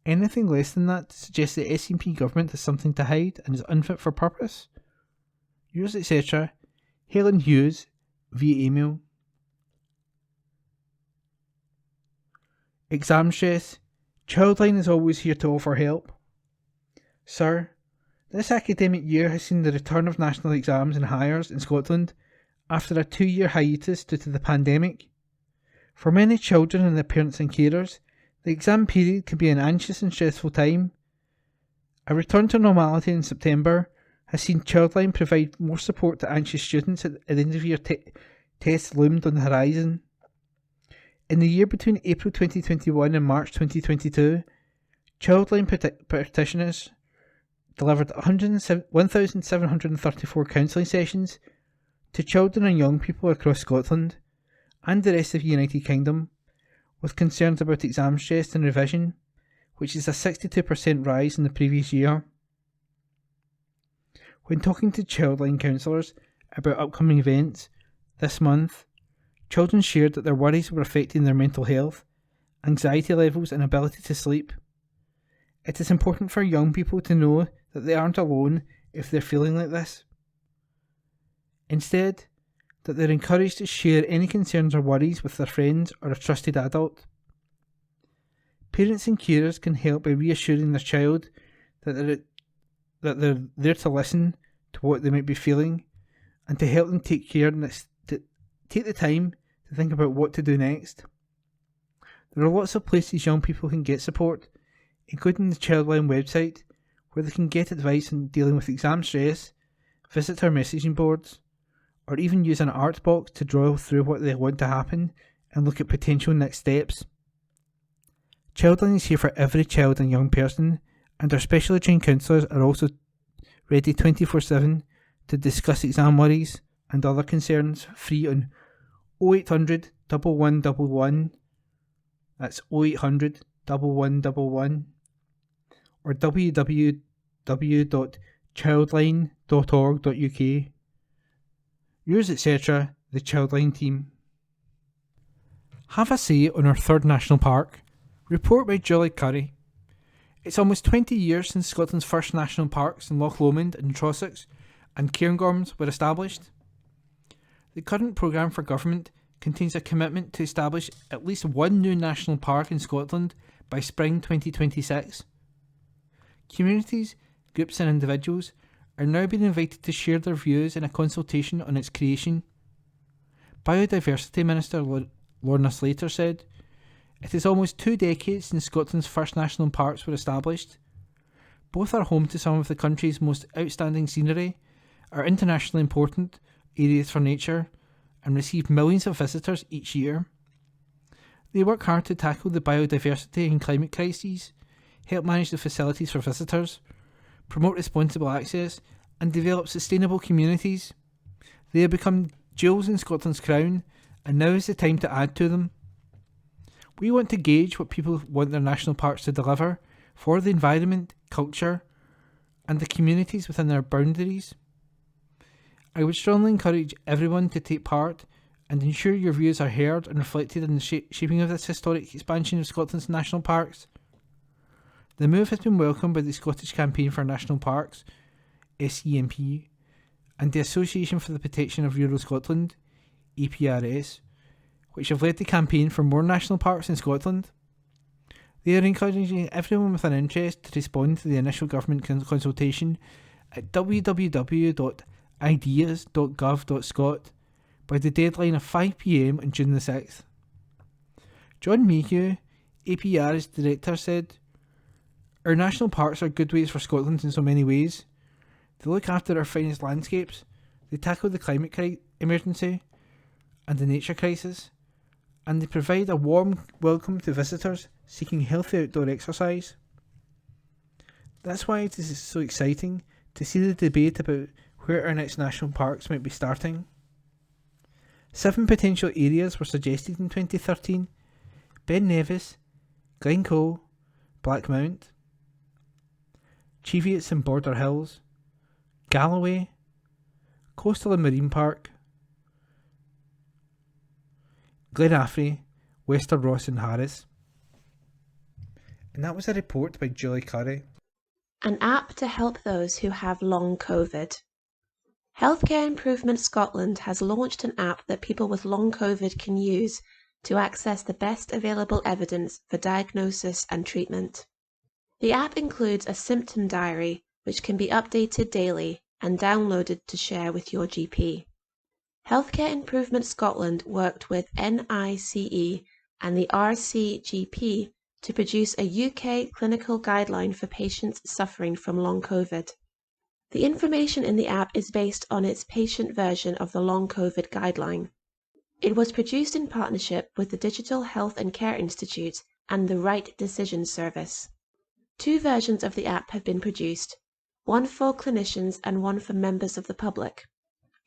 Speaker 2: Anything less than that suggests the SNP government has something to hide and is unfit for purpose. Yours, etc., Helen Hughes, via email. Exam stress. Childline is always here to offer help. Sir, this academic year has seen the return of national exams and hires in Scotland after a 2-year hiatus due to the pandemic. For many children and their parents and carers, the exam period can be an anxious and stressful time. A return to normality in September has seen Childline provide more support to anxious students at the end of year tests loomed on the horizon. In the year between April 2021 and March 2022, Childline practitioners delivered 1,734 counselling sessions to children and young people across Scotland and the rest of the United Kingdom, with concerns about exam stress and revision, which is a 62% rise in the previous year. When talking to Childline counsellors about upcoming events this month, children shared that their worries were affecting their mental health, anxiety levels and ability to sleep. It is important for young people to know that they aren't alone if they're feeling like this. Instead, that they're encouraged to share any concerns or worries with their friends or a trusted adult. Parents and carers can help by reassuring their child that they're there to listen to what they might be feeling and to help them take the time to think about what to do next. There are lots of places young people can get support, including the Childline website, where they can get advice on dealing with exam stress, visit our messaging boards, or even use an art box to draw through what they want to happen and look at potential next steps. Childline is here for every child and young person, and our specially trained counsellors are also ready 24/7 to discuss exam worries and other concerns, free on 0800 1111, that's 0800 1111, or www.childline.org.uk. Yours, etc., the Childline team. Have a say on our third national park. Report by Julie Curry. It's almost 20 years since Scotland's first national parks in Loch Lomond and Trossachs and Cairngorms were established. The current programme for government contains a commitment to establish at least one new national park in Scotland by spring 2026. Communities, groups and individuals are now being invited to share their views in a consultation on its creation. Biodiversity Minister Lorna Slater said, "It is almost 2 decades since Scotland's first national parks were established. Both are home to some of the country's most outstanding scenery, are internationally important areas for nature, and receive millions of visitors each year. They work hard to tackle the biodiversity and climate crises, help manage the facilities for visitors, promote responsible access, and develop sustainable communities. They have become jewels in Scotland's crown, and now is the time to add to them. We want to gauge what people want their national parks to deliver for the environment, culture, and the communities within their boundaries. I would strongly encourage everyone to take part and ensure your views are heard and reflected in the shaping of this historic expansion of Scotland's national parks. The move has been welcomed by the Scottish Campaign for National Parks, SCMP, and the Association for the Protection of Rural Scotland, APRS, which have led the campaign for more national parks in Scotland. They are encouraging everyone with an interest to respond to the initial government consultation at www.ideas.gov.scot by the deadline of 5 p.m. on June the 6th. John Mayhew, APR's director, said, "Our national parks are good ways for Scotland in so many ways. They look after our finest landscapes, they tackle the climate emergency and the nature crisis, and they provide a warm welcome to visitors seeking healthy outdoor exercise. That's why it is so exciting to see the debate about where our next national parks might be starting. 7 potential areas were suggested in 2013: Ben Nevis, Glencoe, Blackmount, Cheviots and Border Hills, Galloway, Coastal and Marine Park, Glenaffrey, Wester Ross and Harris." And that was a report by Julie Curry.
Speaker 4: An app to help those who have long COVID. Healthcare Improvement Scotland has launched an app that people with long COVID can use to access the best available evidence for diagnosis and treatment. The app includes a symptom diary which can be updated daily and downloaded to share with your GP. Healthcare Improvement Scotland worked with NICE and the RCGP to produce a UK clinical guideline for patients suffering from long COVID. The information in the app is based on its patient version of the long COVID guideline. It was produced in partnership with the Digital Health and Care Institute and the Right Decision Service. 2 versions of the app have been produced, one for clinicians and one for members of the public.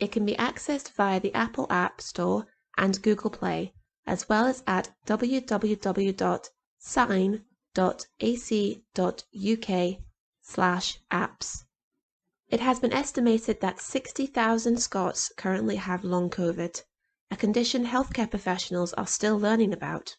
Speaker 4: It can be accessed via the Apple App Store and Google Play as well as at www.sign.ac.uk/apps. It has been estimated that 60,000 Scots currently have long COVID, a condition healthcare professionals are still learning about.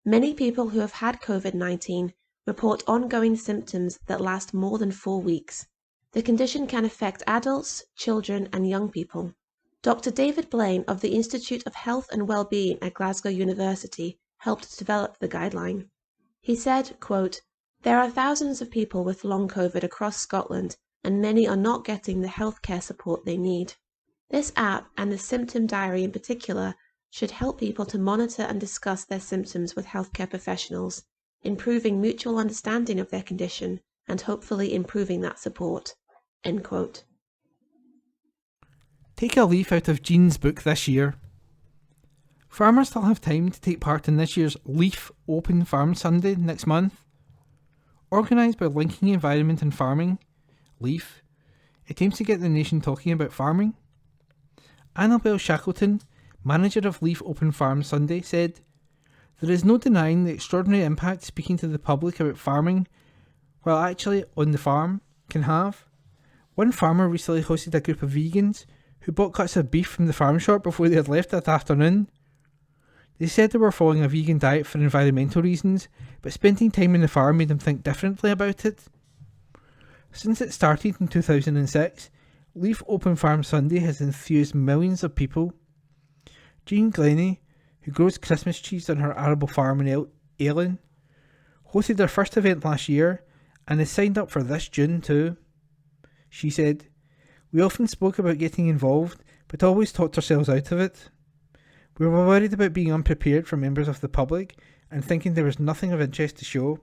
Speaker 4: Many people who have had COVID-19 report ongoing symptoms that last more than 4 weeks. The condition can affect adults, children, and young people. Dr. David Blaine of the Institute of Health and Wellbeing at Glasgow University helped develop the guideline. He said, quote, "There are thousands of people with long COVID across Scotland, and many are not getting the healthcare support they need. This app, and the symptom diary in particular, should help people to monitor and discuss their symptoms with healthcare professionals, improving mutual understanding of their condition and hopefully improving that support." End quote.
Speaker 2: Take a leaf out of Jean's book this year. Farmers still have time to take part in this year's Leaf Open Farm Sunday next month. Organised by Linking Environment and Farming, Leaf, it aims to get the nation talking about farming. Annabelle Shackleton, manager of Leaf Open Farm Sunday, said, "There is no denying the extraordinary impact speaking to the public about farming, while actually on the farm, can have. One farmer recently hosted a group of vegans who bought cuts of beef from the farm shop before they had left that afternoon. They said they were following a vegan diet for environmental reasons, but spending time in the farm made them think differently about it." Since it started in 2006, Leaf Open Farm Sunday has enthused millions of people. Jean Glennie, who grows Christmas trees on her arable farm in Aylin, hosted her first event last year and has signed up for this June too. She said, "We often spoke about getting involved, but always talked ourselves out of it. We were worried about being unprepared for members of the public and thinking there was nothing of interest to show.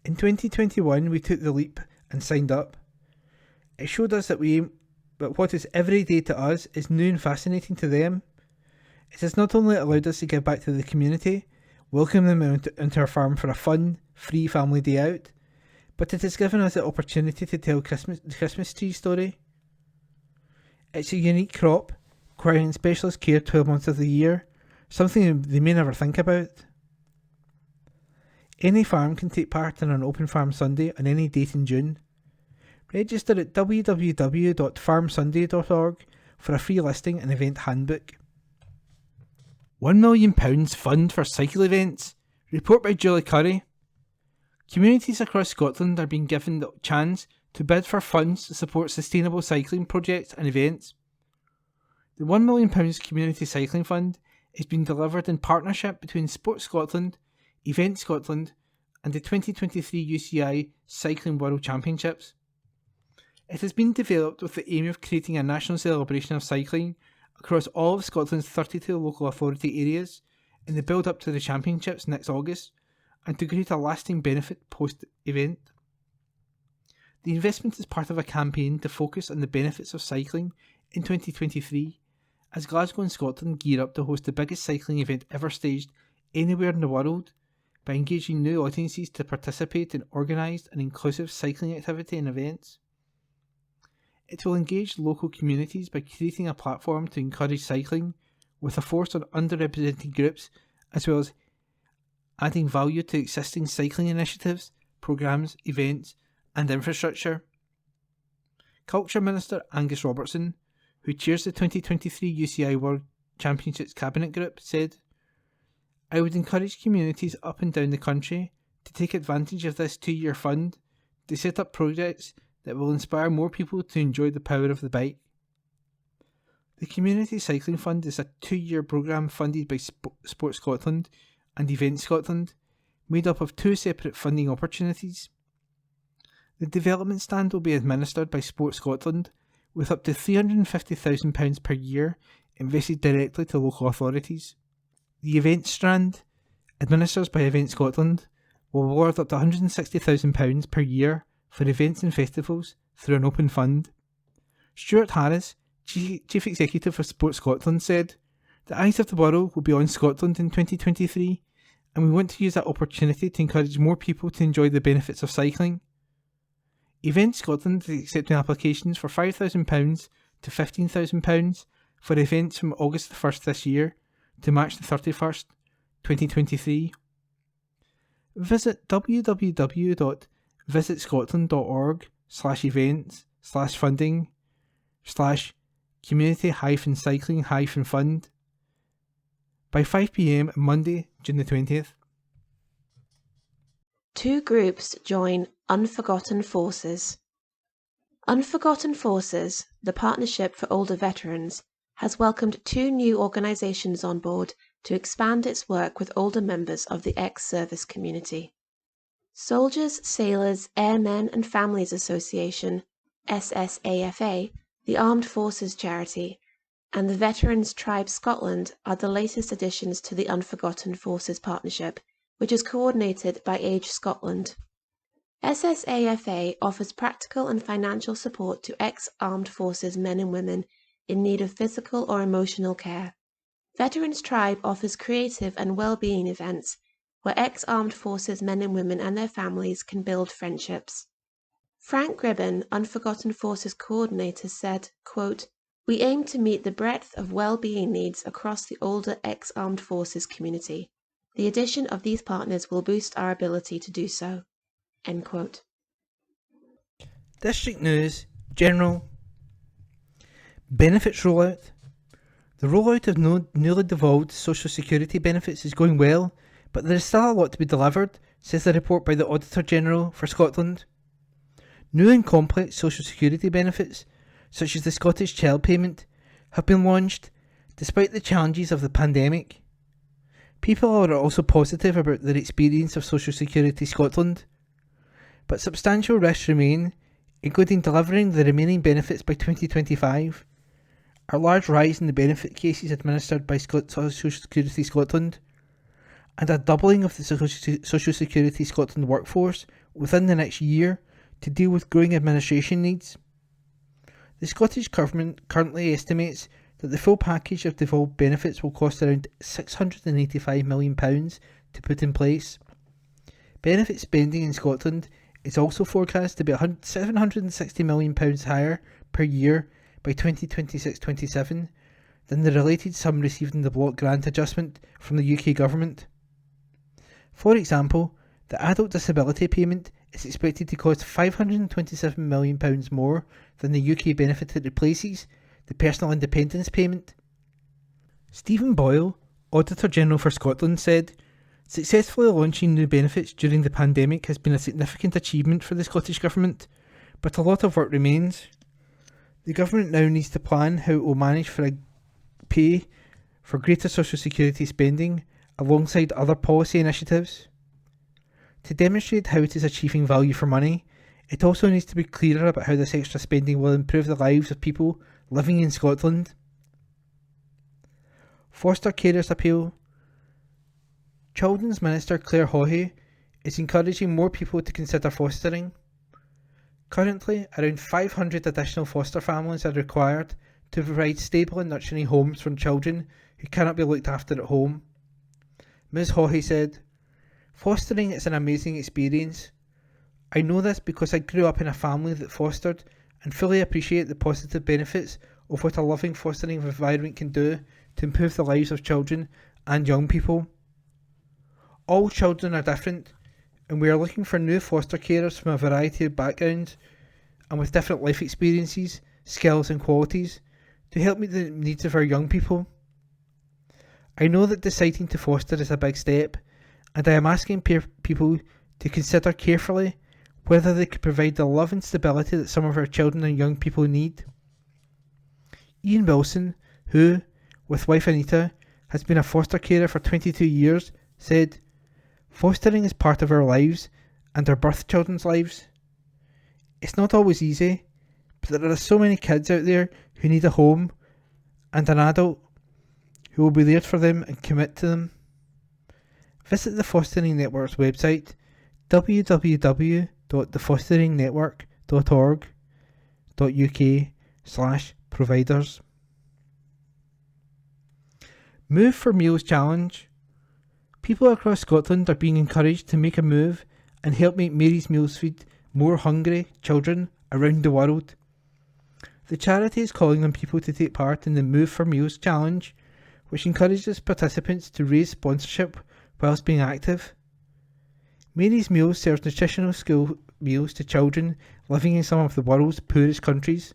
Speaker 2: In 2021, we took the leap and signed up. It showed us that what is everyday to us is new and fascinating to them. It has not only allowed us to give back to the community, welcome them into our farm for a fun, free family day out, but it has given us the opportunity to tell the Christmas tree story. It's a unique crop, requiring specialist care 12 months of the year, something they may never think about. Any farm can take part in an Open Farm Sunday on any date in June. Register at www.farmsunday.org for a free listing and event handbook." £1 million fund for cycle events. Report by Julie Curry. Communities across Scotland are being given the chance to bid for funds to support sustainable cycling projects and events. The £1 million Community Cycling Fund is being delivered in partnership between Sport Scotland, Event Scotland and the 2023 UCI Cycling World Championships. It has been developed with the aim of creating a national celebration of cycling across all of Scotland's 32 local authority areas in the build-up to the championships next August, and to create a lasting benefit post-event. The investment is part of a campaign to focus on the benefits of cycling in 2023, as Glasgow and Scotland gear up to host the biggest cycling event ever staged anywhere in the world, by engaging new audiences to participate in organised and inclusive cycling activity and events. It will engage local communities by creating a platform to encourage cycling with a force on underrepresented groups, as well as adding value to existing cycling initiatives, programmes, events and infrastructure. Culture Minister Angus Robertson, who chairs the 2023 UCI World Championships Cabinet Group, said, "I would encourage communities up and down the country to take advantage of this 2-year fund to set up projects that will inspire more people to enjoy the power of the bike." The Community Cycling Fund is a 2-year programme funded by Sport Scotland and Event Scotland, made up of 2 separate funding opportunities. The development stand will be administered by Sport Scotland, with up to £350,000 per year invested directly to local authorities. The Event strand, administered by Event Scotland, will award up to £160,000 per year for events and festivals through an open fund. Stuart Harris, Chief Executive of Sport Scotland, said, "The eyes of the world will be on Scotland in 2023, and we want to use that opportunity to encourage more people to enjoy the benefits of cycling." Event Scotland is accepting applications for £5,000 to £15,000 for events from August the 1st this year to March the 31st, 2023. Visit www.visitscotland.org/events/funding/community-cycling-fund by 5 p.m. Monday, June the 20th.
Speaker 4: Two groups join Unforgotten Forces. Unforgotten Forces, the Partnership for Older Veterans, has welcomed two new organisations on board to expand its work with older members of the ex-service community. Soldiers, Sailors, Airmen and Families Association, SSAFA, the Armed Forces charity, and the Veterans Tribe Scotland are the latest additions to the Unforgotten Forces Partnership, which is coordinated by Age Scotland. SSAFA offers practical and financial support to ex-armed forces men and women in need of physical or emotional care. Veterans Tribe offers creative and well-being events where ex-armed forces men and women and their families can build friendships. Frank Gribben, Unforgotten Forces coordinator, said, quote, "We aim to meet the breadth of well-being needs across the older ex-armed forces community. The addition of these partners will boost our ability to do so." End quote.
Speaker 2: District News General. Benefits rollout. The rollout of newly devolved Social Security benefits is going well, but there is still a lot to be delivered, says the report by the Auditor General for Scotland. New and complex Social Security benefits, such as the Scottish Child Payment, have been launched, despite the challenges of the pandemic. People are also positive about their experience of Social Security Scotland, but substantial risks remain, including delivering the remaining benefits by 2025, a large rise in the benefit cases administered by Social Security Scotland, and a doubling of the Social Security Scotland workforce within the next year to deal with growing administration needs. The Scottish Government currently estimates that the full package of devolved benefits will cost around £685 million to put in place. Benefit spending in Scotland is also forecast to be £760 million higher per year by 2026-27 than the related sum received in the block grant adjustment from the UK Government. For example, the adult disability payment is expected to cost £527 million more than the UK benefit that replaces the personal independence payment. Stephen Boyle, Auditor General for Scotland, said, "Successfully launching new benefits during the pandemic has been a significant achievement for the Scottish Government, but a lot of work remains. The Government now needs to plan how it will manage for a pay for greater Social Security spending alongside other policy initiatives. To demonstrate how it is achieving value for money, it also needs to be clearer about how this extra spending will improve the lives of people living in Scotland." Foster carers appeal. Children's Minister Claire Haughey is encouraging more people to consider fostering. Currently, around 500 additional foster families are required to provide stable and nurturing homes for children who cannot be looked after at home. Ms Haughey said, "Fostering is an amazing experience. I know this because I grew up in a family that fostered and fully appreciate the positive benefits of what a loving fostering environment can do to improve the lives of children and young people. All children are different, and we are looking for new foster carers from a variety of backgrounds and with different life experiences, skills and qualities to help meet the needs of our young people. I know that deciding to foster is a big step, and I am asking people to consider carefully whether they could provide the love and stability that some of our children and young people need." Ian Wilson, who, with wife Anita, has been a foster carer for 22 years, said, "Fostering is part of our lives and our birth children's lives. It's not always easy, but there are so many kids out there who need a home and an adult who will be there for them and commit to them." Visit the Fostering Network's website, www.thefosteringnetwork.org.uk/providers. Move for Meals Challenge. People across Scotland are being encouraged to make a move and help make Mary's Meals feed more hungry children around the world. The charity is calling on people to take part in the Move for Meals Challenge, which encourages participants to raise sponsorship whilst being active. Mary's Meals serves nutritional school meals to children living in some of the world's poorest countries.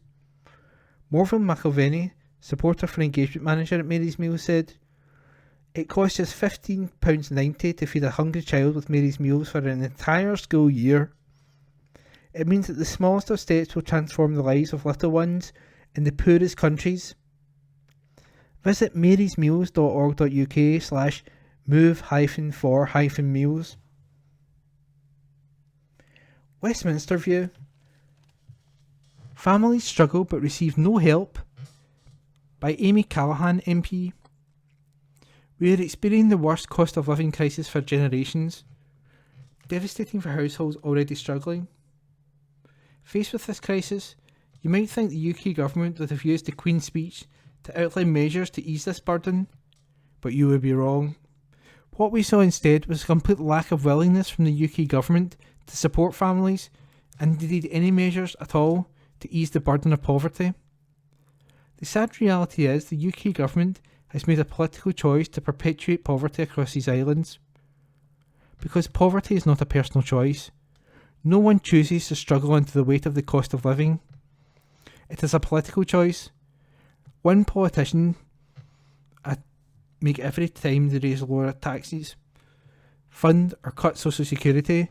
Speaker 2: Morville McIlvenny, supporter for engagement manager at Mary's Meals, said, "It costs just £15.90 to feed a hungry child with Mary's Meals for an entire school year. It means that the smallest of steps will transform the lives of little ones in the poorest countries." Visit marysmeals.org.uk/move-for-meals. Westminster View. Families struggle but receive no help, by Amy Callaghan MP. We are experiencing the worst cost of living crisis for generations, devastating for households already struggling. Faced with this crisis, you might think the UK government would have used the Queen's speech to outline measures to ease this burden, but you would be wrong. What we saw instead was a complete lack of willingness from the UK government to support families, and indeed any measures at all to ease the burden of poverty. The sad reality is the UK government has made a political choice to perpetuate poverty across these islands. Because poverty is not a personal choice. No one chooses to struggle under the weight of the cost of living. It is a political choice. One politician make every time they raise lower taxes, fund or cut social security,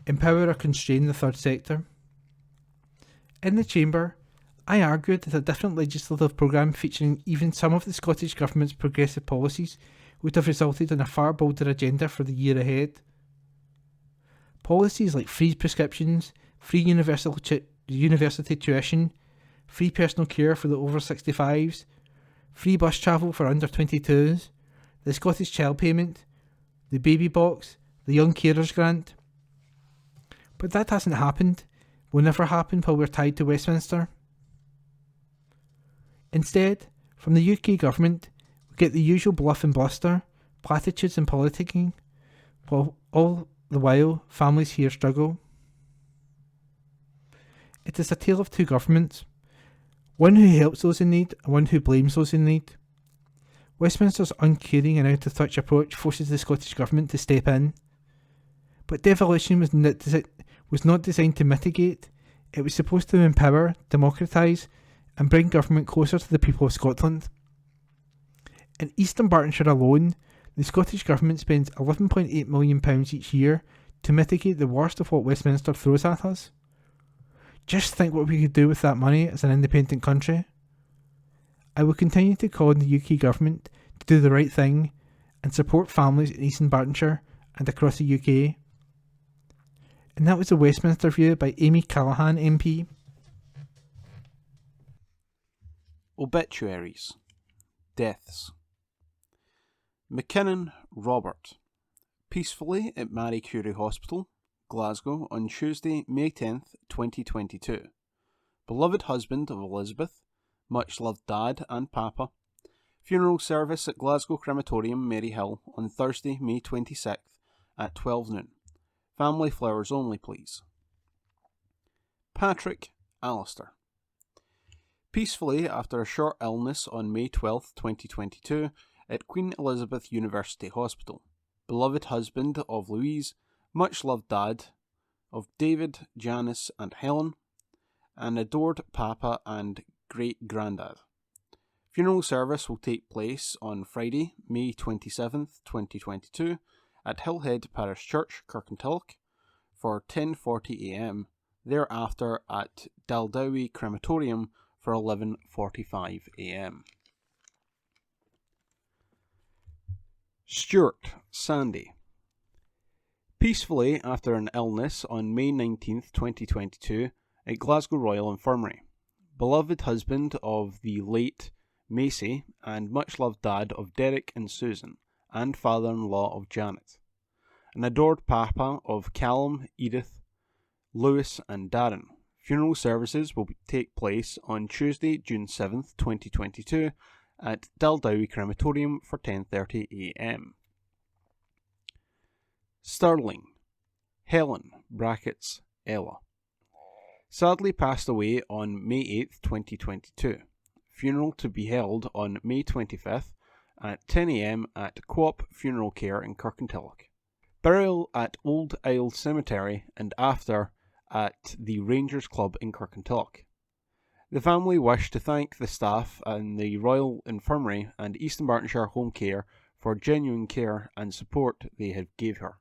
Speaker 2: empower or constrain the third sector. In the Chamber, I argued that a different legislative programme featuring even some of the Scottish Government's progressive policies would have resulted in a far bolder agenda for the year ahead. Policies like free prescriptions, free university tuition, free personal care for the over 65s, free bus travel for under 22s, the Scottish Child Payment, the Baby Box, the Young Carers Grant. But that hasn't happened, will never happen while we're tied to Westminster. Instead, from the UK government, we get the usual bluff and bluster, platitudes and politicking, while all the while families here struggle. It is a tale of two governments, one who helps those in need and one who blames those in need. Westminster's uncaring and out-of-touch approach forces the Scottish Government to step in. But devolution was not designed to mitigate, it was supposed to empower, democratise and bring government closer to the people of Scotland. In East Dunbartonshire alone, the Scottish Government spends £11.8 million each year to mitigate the worst of what Westminster throws at us. Just think what we could do with that money as an independent country. I will continue to call on the UK Government to do the right thing and support families in East Dunbartonshire and across the UK. And that was the Westminster View by Amy Callaghan MP.
Speaker 5: Obituaries. Deaths. McKinnon Robert. Peacefully at Marie Curie Hospital, Glasgow, on Tuesday, May 10th, 2022. Beloved husband of Elizabeth, much loved dad and papa. Funeral service at Glasgow Crematorium, Maryhill, on Thursday, May 26th at 12 noon. Family flowers only, please. Patrick Alistair. Peacefully after a short illness on May 12th, 2022, at Queen Elizabeth University Hospital. Beloved husband of Louise, much loved dad of David, Janice and Helen, and adored papa and great-granddad. Funeral service will take place on Friday, May 27th, 2022, at Hillhead Parish Church, Kirkintilloch, for 10:40 a.m, thereafter at Daldowie Crematorium for 11:45 a.m. Stuart Sandy. Peacefully after an illness on May 19th, 2022, at Glasgow Royal Infirmary. Beloved husband of the late Macy and much-loved dad of Derek and Susan, and father-in-law of Janet. An adored papa of Callum, Edith, Lewis and Darren. Funeral services will take place on Tuesday, June 7th, 2022, at Daldowie Crematorium for 10:30 a.m. Stirling. Helen (Ella). Sadly passed away on May 8th, 2022. Funeral to be held on May 25th at 10 a.m. at Co-op Funeral Care in Kirkintilloch. Burial at Old Isle Cemetery and after at the Rangers Club in Kirkintilloch. The family wish to thank the staff and the Royal Infirmary and East Dunbartonshire Home Care for genuine care and support they have gave her.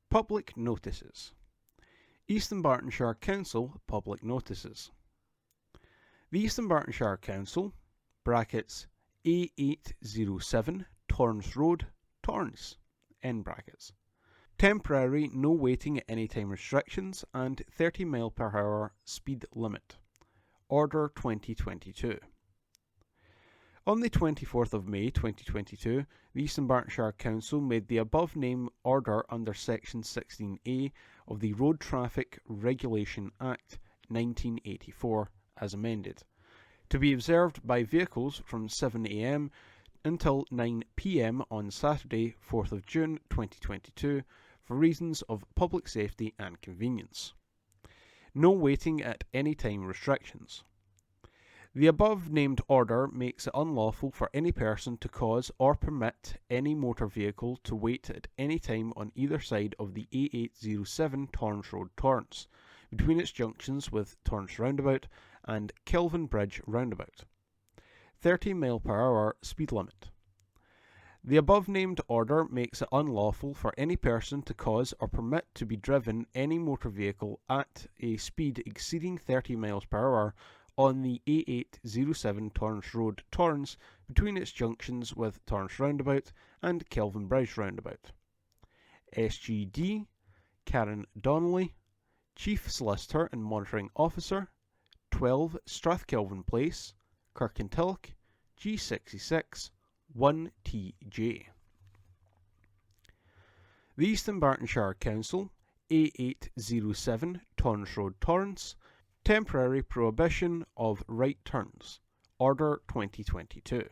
Speaker 5: Public notices. East Dunbartonshire Council public notices. The East Dunbartonshire Council, brackets A807 Torrance Road, Torrance, end brackets. Temporary no waiting at any time restrictions and 30 mph speed limit. Order 2022. On the 24th of May 2022, the East Dunbartonshire Council made the above named order under Section 16A of the Road Traffic Regulation Act 1984 as amended, to be observed by vehicles from 7 a.m. until 9 p.m. on Saturday 4th of June 2022 for reasons of public safety and convenience. No waiting at any time restrictions. The above-named order makes it unlawful for any person to cause or permit any motor vehicle to wait at any time on either side of the A807 Torrance Road, Torrance, between its junctions with Torrance Roundabout and Kelvin Bridge Roundabout. 30 mph speed limit. The above-named order makes it unlawful for any person to cause or permit to be driven any motor vehicle at a speed exceeding 30 mph on the A807 Torrance Road, Torrance, between its junctions with Torrance Roundabout and Kelvin Bridge Roundabout. SGD Karen Donnelly, Chief Solicitor and Monitoring Officer, 12 Strathkelvin Place, Kirkintilloch, G66 1TJ. The East Dunbartonshire Council, A807 Torrance Road, Torrance, Temporary Prohibition of Right Turns, Order 2022.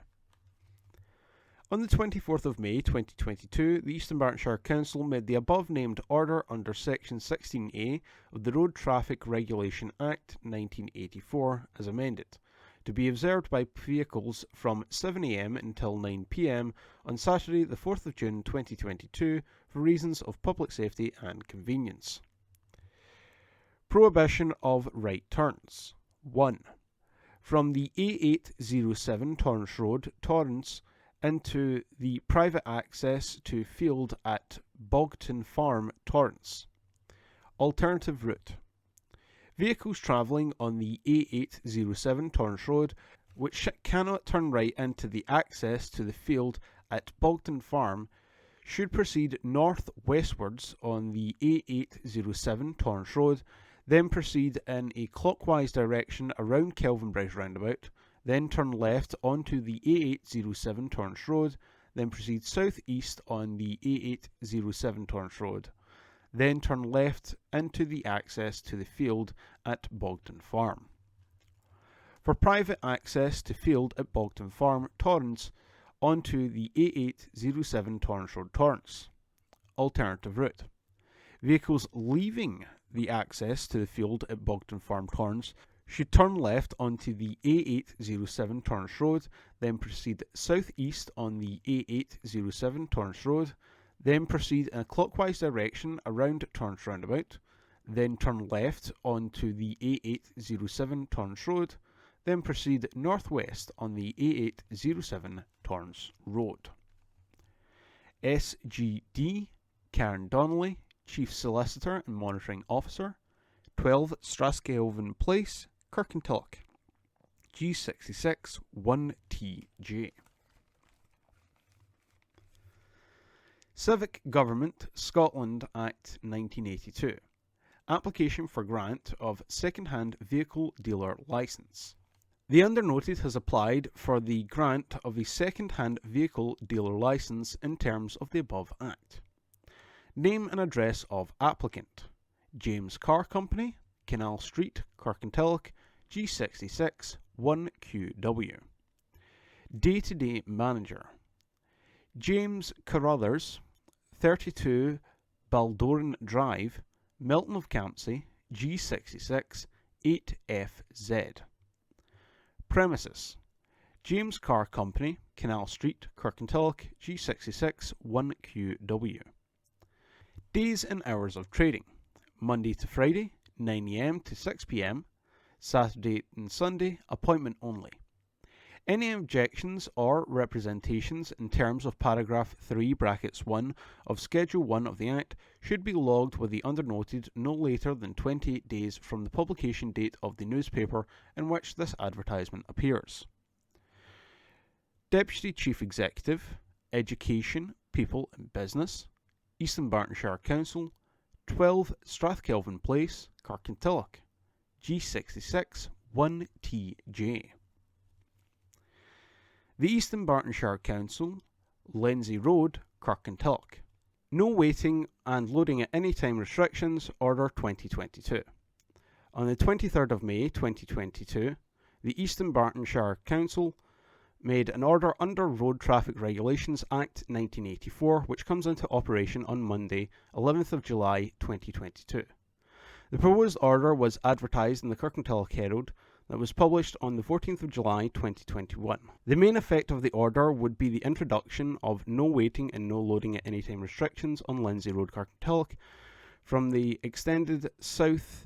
Speaker 5: On the 24th of May 2022, the East Dunbartonshire Council made the above-named order under Section 16A of the Road Traffic Regulation Act 1984 as amended, to be observed by vehicles from 7 a.m. until 9 p.m. on Saturday the 4th of June 2022 for reasons of public safety and convenience. Prohibition of right turns. 1. From the A807 Torrance Road, Torrance, into the private access to field at Bogton Farm, Torrance. Alternative route. Vehicles travelling on the A807 Torrance Road which cannot turn right into the access to the field at Bogton Farm should proceed north-westwards on the A807 Torrance Road, then proceed in a clockwise direction around Kelvin Bridge Roundabout, then turn left onto the A807 Torrance Road, then proceed south-east on the A807 Torrance Road, then turn left into the access to the field at Bogton Farm. For private access to field at Bogton Farm, Torrance, onto the A807 Torrance Road, Torrance. Alternative route. Vehicles leaving the access to the field at Bogton Farm, Torrance, should turn left onto the A807 Torrance Road, then proceed south-east on the A807 Torrance Road, then proceed in a clockwise direction around Torrance Roundabout, then turn left onto the A807 Torrance Road, then proceed northwest on the A807 Torrance Road. SGD Karen Donnelly, Chief Solicitor and Monitoring Officer, 12 Strathkelvin Place, Kirkintilloch, G66 1TJ. Civic Government Scotland Act 1982. Application for grant of second-hand vehicle dealer licence. The undernoted has applied for the grant of a second-hand vehicle dealer licence in terms of the above Act. Name and address of applicant: James Car Company, Canal Street, Kirkintilloch, G66 1QW. Day-to-day manager: James Carruthers, 32 Baldoran Drive, Milton of Campsie, G66 8FZ. Premises: James Car Company, Canal Street, Kirkintilloch, G66 1QW. Days and hours of trading: Monday to Friday, 9 AM to 6 PM, Saturday and Sunday, appointment only. Any objections or representations in terms of paragraph 3 brackets 1 of Schedule 1 of the Act should be logged with the undernoted no later than 28 days from the publication date of the newspaper in which this advertisement appears. Deputy Chief Executive, Education, People and Business, East Dunbartonshire Council, 12 Strathkelvin Place, Kirkintilloch, G66 1TJ. The East Dunbartonshire Council, Lindsay Road, Kirkintilloch. No waiting and loading at any time restrictions, Order 2022. On the 23rd of May 2022, the East Dunbartonshire Council made an order under Road Traffic Regulations Act 1984, which comes into operation on Monday, 11th of July 2022. The proposed order was advertised in the Kirkintilloch Herald that was published on the 14th of July 2021. The main effect of the order would be the introduction of no waiting and no loading at any time restrictions on Lindsay Road, Kirkintilloch from the extended south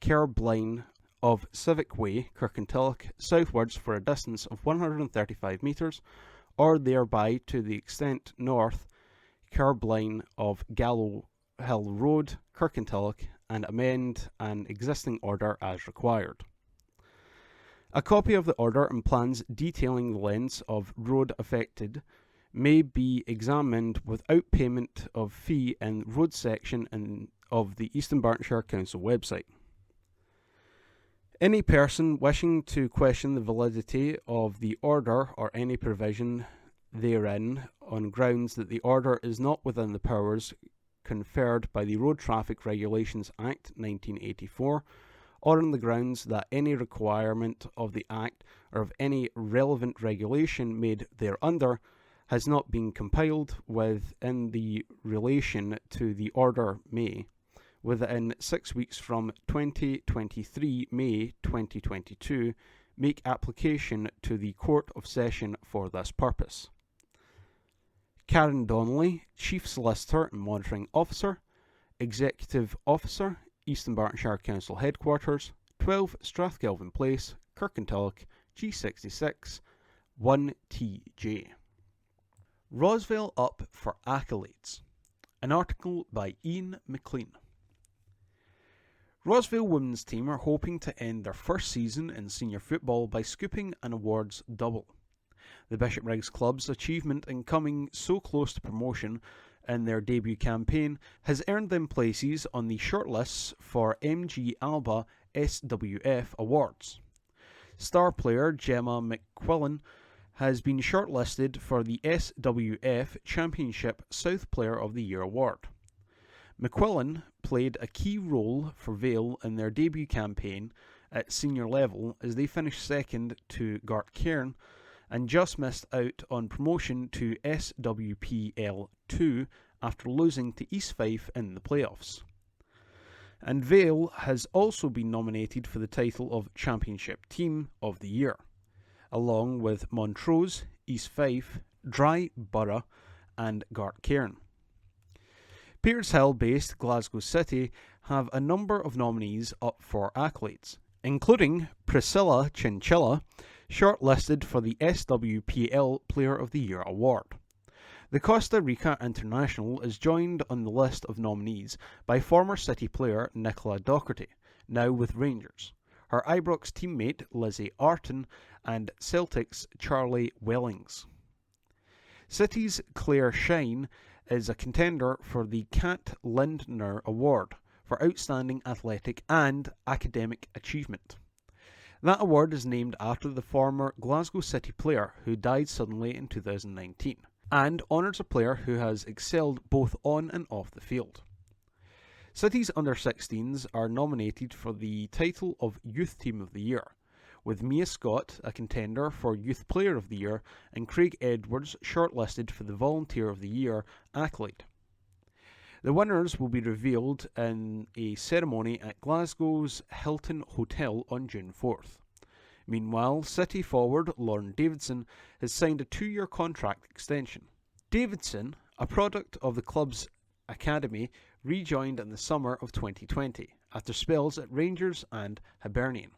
Speaker 5: curb line of Civic Way, Kirkintilloch, southwards for a distance of 135 metres, or thereby to the extent north curb line of Gallow Hill Road, Kirkintilloch, and amend an existing order as required. A copy of the order and plans detailing the lengths of road affected may be examined without payment of fee in road section of the East Dunbartonshire Council website. Any person wishing to question the validity of the order or any provision therein on grounds that the order is not within the powers conferred by the Road Traffic Regulations Act 1984, or on the grounds that any requirement of the Act or of any relevant regulation made thereunder has not been compiled with in the relation to the order may, within 6 weeks from 2023 May 2022, make application to the Court of Session for this purpose. Karen Donnelly, Chief Solicitor and Monitoring Officer, Executive Officer, East Dunbartonshire Council Headquarters, 12 Strathkelvin Place, Kirkintilloch, G66 1TJ. Rosvale up for accolades. An article by Ian McLean. Rosvale women's team are hoping to end their first season in senior football by scooping an awards double. The Bishopbriggs club's achievement in coming so close to promotion in their debut campaign has earned them places on the shortlists for MG Alba SWF Awards. Star player Gemma McQuillan has been shortlisted for the SWF Championship South Player of the Year Award. McQuillan played a key role for Vale in their debut campaign at senior level as they finished second to Gartcairn and just missed out on promotion to SWPL 2 after losing to East Fife in the playoffs. And Vale has also been nominated for the title of Championship Team of the Year, along with Montrose, East Fife, Dry Borough and Gartcairn. Petershill-based Glasgow City have a number of nominees up for accolades, including Priscilla Chinchilla, shortlisted for the SWPL Player of the Year Award. The Costa Rica International is joined on the list of nominees by former City player Nicola Docherty, now with Rangers, her Ibrox teammate Lizzie Arton and Celtic's Charlie Wellings. City's Claire Shine is a contender for the Kat Lindner Award for Outstanding Athletic and Academic Achievement. That award is named after the former Glasgow City player who died suddenly in 2019, and honours a player who has excelled both on and off the field. City's under-16s are nominated for the title of Youth Team of the Year, with Mia Scott a contender for Youth Player of the Year and Craig Edwards shortlisted for the Volunteer of the Year accolade. The winners will be revealed in a ceremony at Glasgow's Hilton Hotel on June 4th. Meanwhile, City forward Lauren Davidson has signed a 2-year contract extension. Davidson, a product of the club's academy, rejoined in the summer of 2020 after spells at Rangers and Hibernian.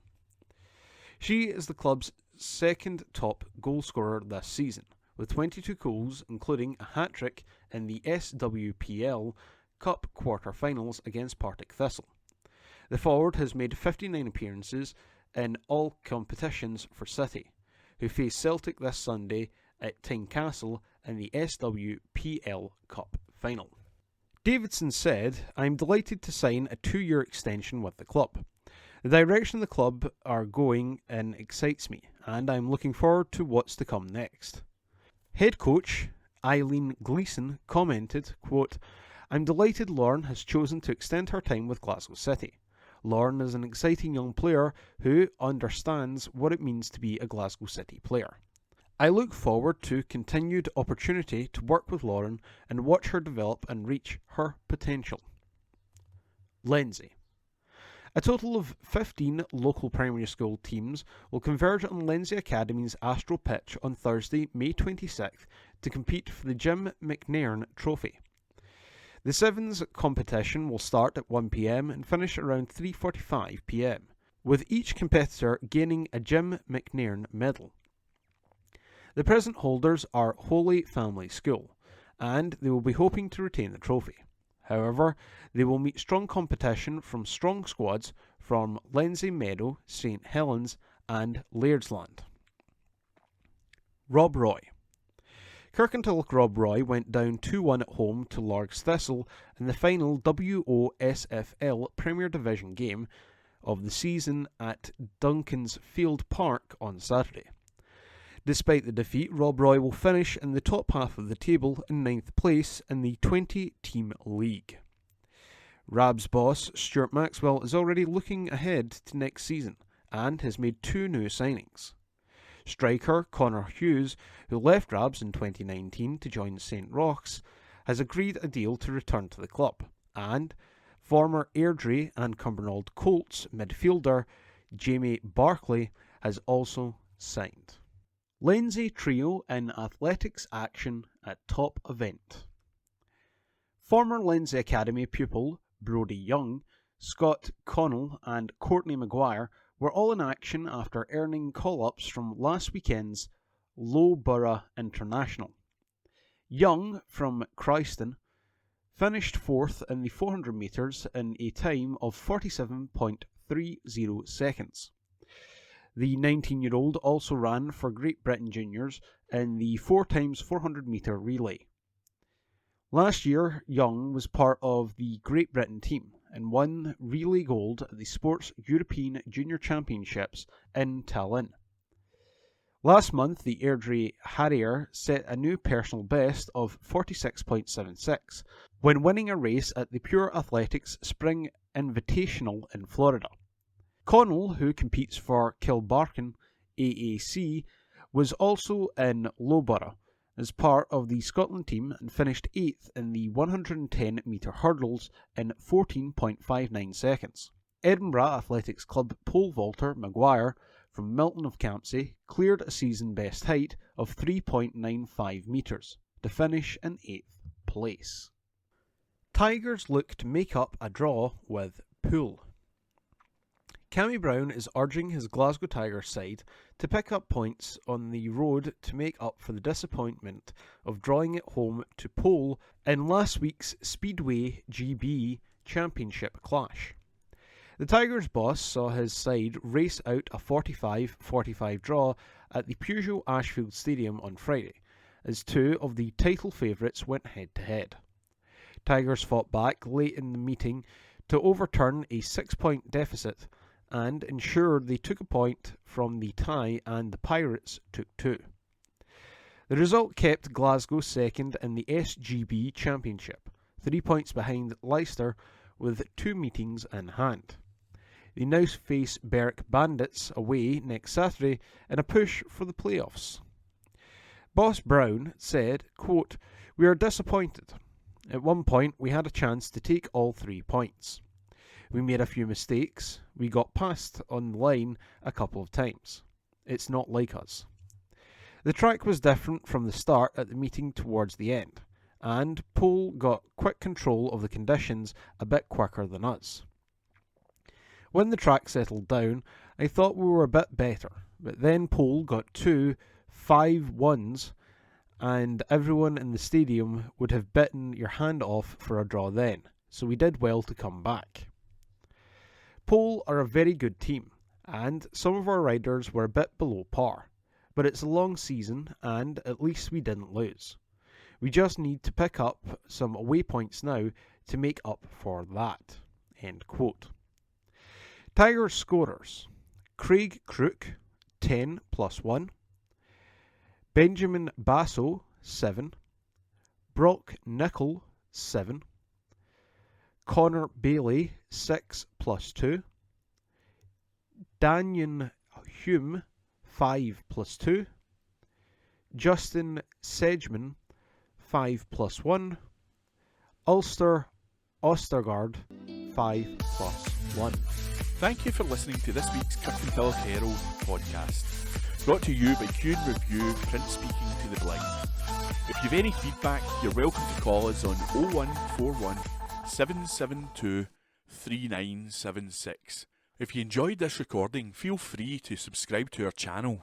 Speaker 5: She is the club's second top goalscorer this season, with 22 goals, including a hat-trick in the SWPL Cup quarter-finals against Partick Thistle. The forward has made 59 appearances in all competitions for City, who face Celtic this Sunday at Tynecastle in the SWPL Cup final. Davidson said, "I'm delighted to sign a 2-year extension with the club. The direction the club are going in excites me, and I'm looking forward to what's to come next." Head coach Eileen Gleeson commented, quote, "I'm delighted Lauren has chosen to extend her time with Glasgow City. Lauren is an exciting young player who understands what it means to be a Glasgow City player. I look forward to continued opportunity to work with Lauren and watch her develop and reach her potential." Lindsay. A total of 15 local primary school teams will converge on Lindsay Academy's Astro Pitch on Thursday, May 26th to compete for the Jim McNairn Trophy. The Sevens competition will start at 1 p.m. and finish around 3:45 p.m, with each competitor gaining a Jim McNairn medal. The present holders are Holy Family School, and they will be hoping to retain the trophy. However, they will meet strong competition from strong squads from Lindsay Meadow, St Helens and Lairdisland. Rob Roy. Kirkintilloch Rob Roy went down 2-1 at home to Largs Thistle in the final WOSFL Premier Division game of the season at Duncan's Field Park on Saturday. Despite the defeat, Rob Roy will finish in the top half of the table in 9th place in the 20-team league. Rab's boss, Stuart Maxwell, is already looking ahead to next season and has made 2 new signings. Striker Connor Hughes, who left Rabs in 2019 to join St Roch's, has agreed a deal to return to the club, and former Airdrie and Cumbernauld Colts midfielder Jamie Barclay has also signed. Lindsay trio in athletics action at top event. Former Lindsay Academy pupil Brodie Young, Scott Connell and Courtney Maguire were all in action after earning call-ups from last weekend's Loughborough International. Young from Christon finished 4th in the 400 metres in a time of 47.30 seconds. The 19-year-old also ran for Great Britain Juniors in the 4x400 metre relay. Last year, Young was part of the Great Britain team and won relay gold at the Sports European Junior Championships in Tallinn. Last month, the Airdrie Harrier set a new personal best of 46.76 when winning a race at the Pure Athletics Spring Invitational in Florida. Connell, who competes for Kilbarcan AAC, was also in Loughborough as part of the Scotland team and finished 8th in the 110 metre hurdles in 14.59 seconds. Edinburgh Athletics Club pole vaulter Maguire from Milton of Campsie cleared a season best height of 3.95 metres to finish in 8th place. Tigers look to make up a draw with Poole. Cammy Brown is urging his Glasgow Tigers side to pick up points on the road to make up for the disappointment of drawing at home to Pole in last week's Speedway GB Championship clash. The Tigers boss saw his side race out a 45-45 draw at the Peugeot Ashfield Stadium on Friday, as 2 of the title favourites went head-to-head. Tigers fought back late in the meeting to overturn a 6-point deficit and ensured they took a point from the tie and the Pirates took 2. The result kept Glasgow second in the SGB Championship, 3 points behind Leicester with 2 meetings in hand. They now face Berwick Bandits away next Saturday in a push for the playoffs. Boss Brown said, quote, "We are disappointed. At one point we had a chance to take all 3 points. We made a few mistakes. We got past on the line a couple of times. It's not like us. The track was different from the start at the meeting towards the end, and Paul got quick control of the conditions a bit quicker than us. When the track settled down, I thought we were a bit better, but then Paul got 2 5-1s, and everyone in the stadium would have bitten your hand off for a draw then, so we did well to come back. Paul are a very good team, and some of our riders were a bit below par, but it's a long season and at least we didn't lose. We just need to pick up some away points now to make up for that." End quote. Tigers scorers: Craig Crook, 10 plus 1. Benjamin Basso, 7. Brock Nicol, 7. Connor Bailey, 6 plus 2. Daniel Hume, 5 plus 2. Justin Sedgman, 5 plus 1. Ulster Ostergaard, 5 plus 1.
Speaker 1: Thank you for listening to this week's Kirkintilloch Herald podcast, brought to you by Q Review Print Speaking to the Blind. If you've any feedback, you're welcome to call us on 0141 772 3976. If you enjoyed this recording, feel free to subscribe to our channel.